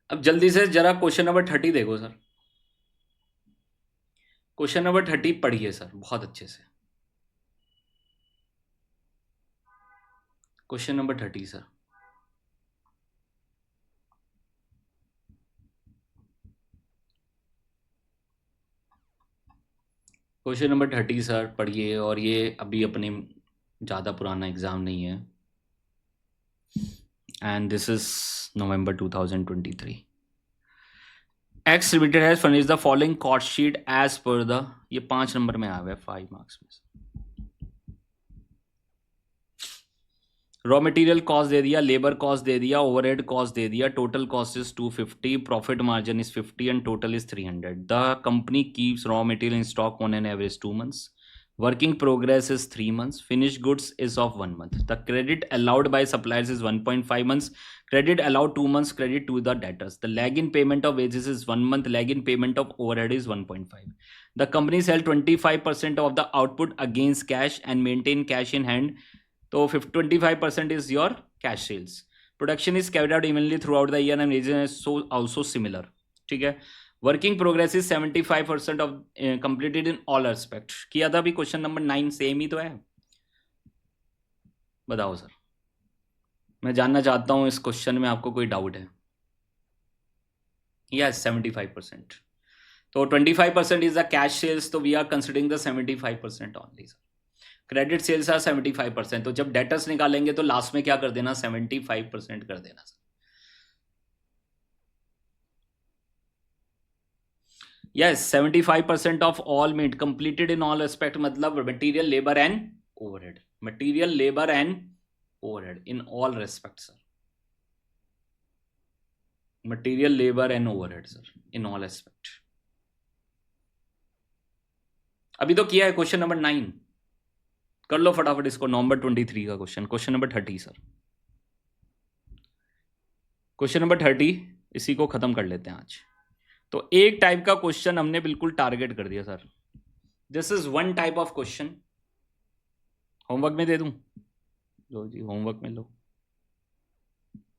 अब जल्दी से जरा क्वेश्चन नंबर 30 देखो सर। क्वेश्चन नंबर 30 पढ़िए सर बहुत अच्छे से। Question number 30 sir. Question number 30 sir पढ़िए, और ये अभी अपने ज़्यादा पुराना एग्ज़ाम नहीं है, and this is November 2023। X limited has furnished the following cost sheet as per the, ये 5 नंबर में आ गया 5 मार्क्स में। रॉ मटेरियल कॉस्ट दे दिया, लेबर कॉस्ट दे दिया, ओवरहेड कॉस्ट दे दिया, total cost is 250, profit margin is 50 and total is 300। The company keeps raw material in stock on an average 2 months, working progress is 3 months, finished goods is of 1 month, the credit allowed by suppliers is 1.5 months, credit allowed 2 months, credit to the debtors, the lag in payment of wages is 1 month, lag in payment of overhead is 1.5, the company sell 25% of the output against cash and maintain cash in hand, तो 25% is your cash sales, production is carried out evenly throughout the year and region is so also similar। ठीक है, working progress is 75% of completed in all aspect. किया था अभी question number 9 same ही तो है। बताओ sir, मैं जानना चाहता हूं इस क्वेश्चन में आपको कोई डाउट है? यस 75%। तो 25% इज द कैश सेल्स, तो we are considering the 75% only sir. Credit sales are 75%, तो जब डेटर्स निकालेंगे तो लास्ट में क्या कर देना? 75% कर देना sir. Yes, 75% of all made completed in all aspect, मतलब material, labor and overhead. Material, labor and overhead in all respects, sir. Material, labor and overhead, sir, in all aspect. अभी तो किया है क्वेश्चन नंबर 9, कर लो फटाफट इसको। नवंबर 23 का question, question number 30 sir. Question number 30 इसी को खत्म कर लेते हैं आज। तो एक टाइप का क्वेश्चन हमने बिल्कुल टारगेट कर दिया sir. This is one type of question. Homework में दे दूं? लो जी, होमवर्क में लो.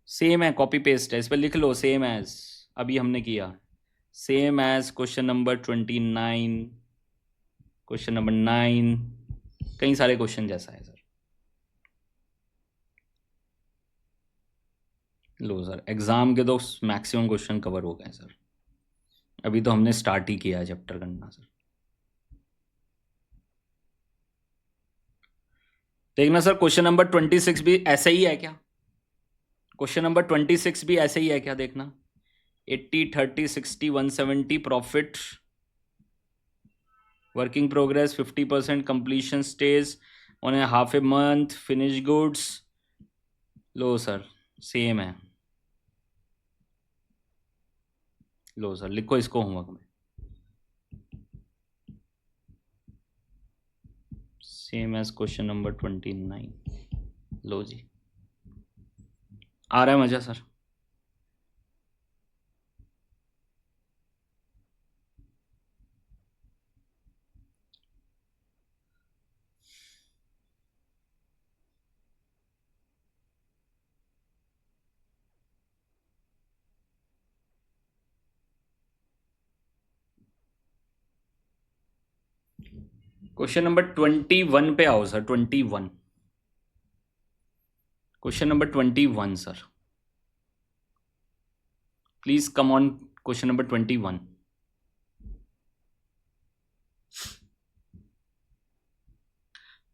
सेम है, कॉपी पेस्ट है, इस पर लिख लो सेम एज अभी हमने किया. Same as question number 29, question number 9, कई सारे क्वेश्चन जैसा है सर. लो सर, एग्जाम के तो मैक्सिमम क्वेश्चन कवर हो गए सर. अभी तो हमने स्टार्ट ही किया है चैप्टर करना सर. देखना सर, क्वेश्चन नंबर 26 भी ऐसे ही है क्या? क्वेश्चन नंबर 26 भी ऐसे ही है क्या? देखना. 80, 30, 60, 170 profit, working progress 50%, completion stage on a half a month, finish goods. लो सर, सेम है. लो सर, लिखो इसको होमवर्क में. Same as question number 29. लो जी, आ रहा है मजा सर? क्वेश्चन नंबर 21 पे आओ sir. 21, question number 21 sir. Please come on. Question number 21.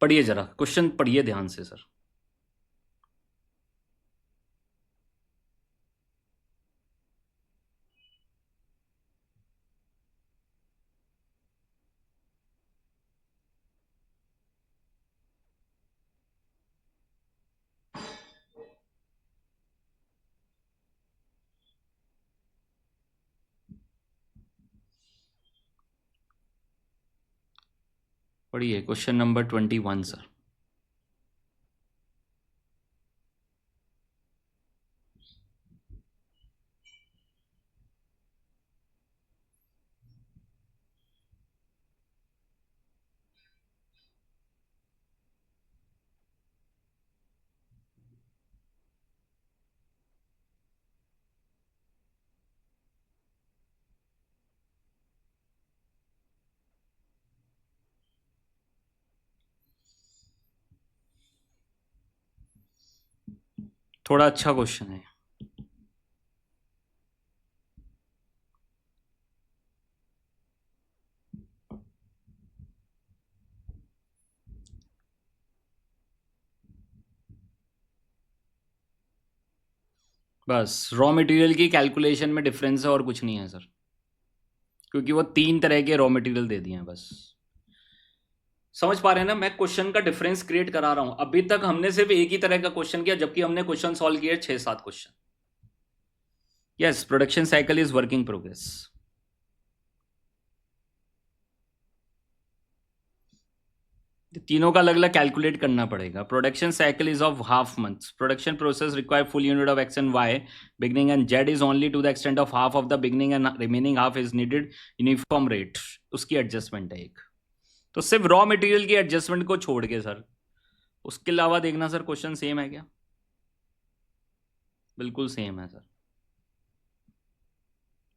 पढ़िए जरा, क्वेश्चन पढ़िए ध्यान से सर. पढ़िए क्वेश्चन नंबर 21 सर. थोड़ा अच्छा क्वेश्चन है. बस रॉ मटेरियल की कैलकुलेशन में डिफरेंस है और कुछ नहीं है सर, क्योंकि वो 3 तरह के रॉ मटेरियल दे दिए हैं बस. समझ पा रहे हैं ना? मैं क्वेश्चन का डिफरेंस क्रिएट करा रहा हूं. अभी तक हमने सिर्फ एक ही तरह का क्वेश्चन किया, जबकि हमने क्वेश्चन सॉल्व किए 6-7 question. Yes, production cycle is working progress. तीनों का अलग अलग कैलकुलेट करना पड़ेगा. Production cycle is of half months. Production process require full unit of X and Y beginning and Z is only to the extent of half of the beginning and remaining half is needed uniform rate. उसकी adjustment है एक. तो सिर्फ raw material की adjustment को छोड़ के sir, उसके अलावा देखना सर क्वेश्चन सेम है क्या? बिल्कुल सेम है सर,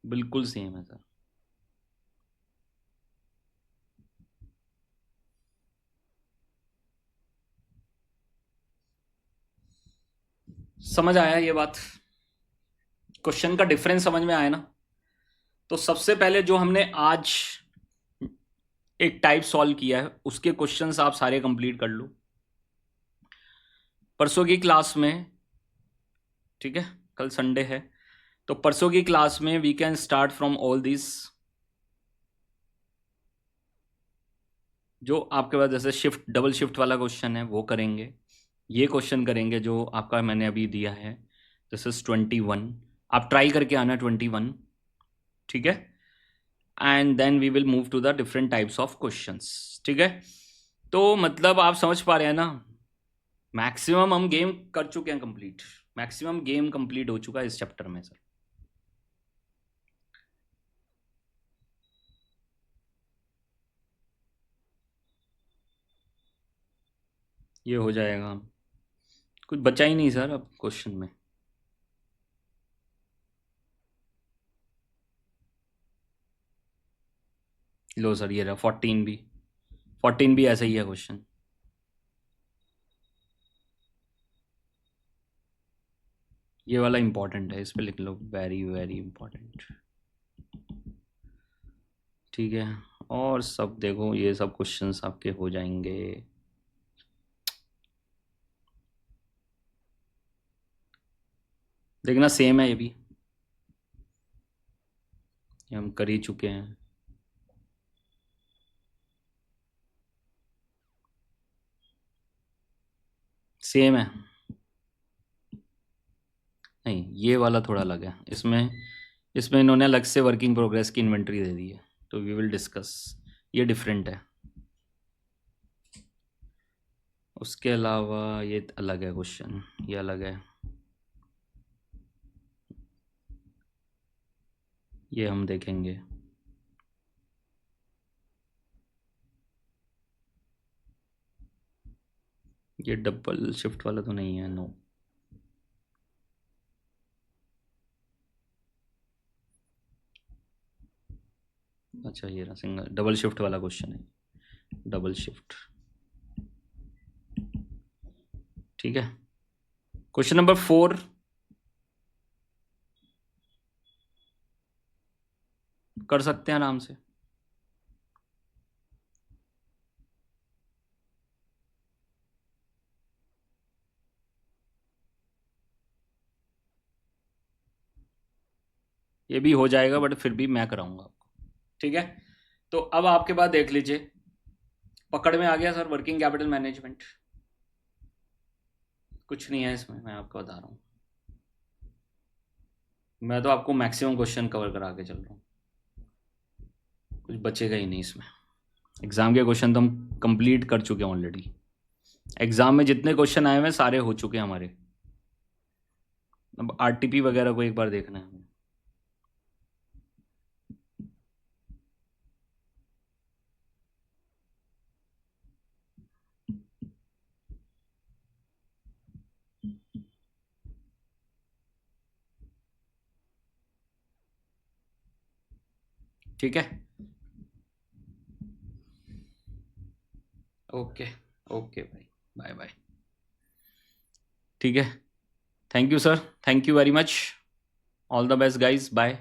बिल्कुल सेम है सर. समझ आया ये बात? क्वेश्चन का डिफरेंस समझ में आया ना? तो सबसे पहले जो हमने आज एक टाइप सॉल्व किया है, उसके क्वेश्चंस आप सारे कंप्लीट कर लो परसों की क्लास में. ठीक है, कल संडे है, तो परसों की क्लास में we can start from all this. जो आपके पास जैसे शिफ्ट, डबल शिफ्ट वाला क्वेश्चन है वो करेंगे. ये क्वेश्चन करेंगे जो आपका मैंने अभी दिया है. This is 21. आप ट्राई करके आना 21. ठीक है, and then we will move to the different types of questions. ठीक है, तो मतलब आप समझ पा रहे हैं ना? मैक्सिमम हम गेम कर चुके हैं कंप्लीट. मैक्सिमम गेम कंप्लीट हो चुका है इस चैप्टर में सर. ये हो जाएगा। कुछ बचा ही नहीं सर अब क्वेश्चन में। लो सर, ये रहा 14 भी ऐसा ही है क्वेश्चन। ये वाला इंपॉर्टेंट है, इस पे लिख लो, वेरी वेरी इंपॉर्टेंट। ठीक है, और सब देखो, ये सब क्वेश्चंस आपके हो जाएंगे। देखना सेम है, ये हम कर ही चुके हैं। सेम है। नहीं, ये वाला थोड़ा अलग है। इसमें इसमें इन्होंने अलग से वर्किंग प्रोग्रेस की इन्वेंट्री दे दी है, तो वी विल डिस्कस। ये डिफरेंट है। उसके अलावा ये अलग है क्वेश्चन, ये अलग है। ये हम देखेंगे। ये डबल शिफ्ट वाला तो नहीं है, नो। अच्छा, ये रहा सिंगल डबल शिफ्ट वाला क्वेश्चन है, डबल शिफ्ट। ठीक है, क्वेश्चन नंबर 4। कर सकते हैं आराम से। ये भी हो जाएगा, बट फिर भी मैं कराऊंगा आपको। ठीक है, तो अब आपके बाद देख लीजिए, पकड़ में आ गया सर वर्किंग कैपिटल मैनेजमेंट। कुछ नहीं है इसमें, मैं आपको बता रहा हूँ। मैं तो आपको मैक्सिमम क्वेश्चन कवर करा के चल रहा हूँ, कुछ बचेगा ही नहीं इसमें। एग्ज़ाम के क्वेश्चन तो हम कंप्लीट कर चुके हैं ऑलरेडी। एग्ज़ाम में जितने क्वेश्चन आए हुए हैं सारे हो चुके हैं हमारे। अब आरटीपी वगैरह को एक बार देखना है हमें। ठीक है, ओके ओके भाई, बाय बाय। ठीक है, thank you sir, thank you very much, all the best guys, bye.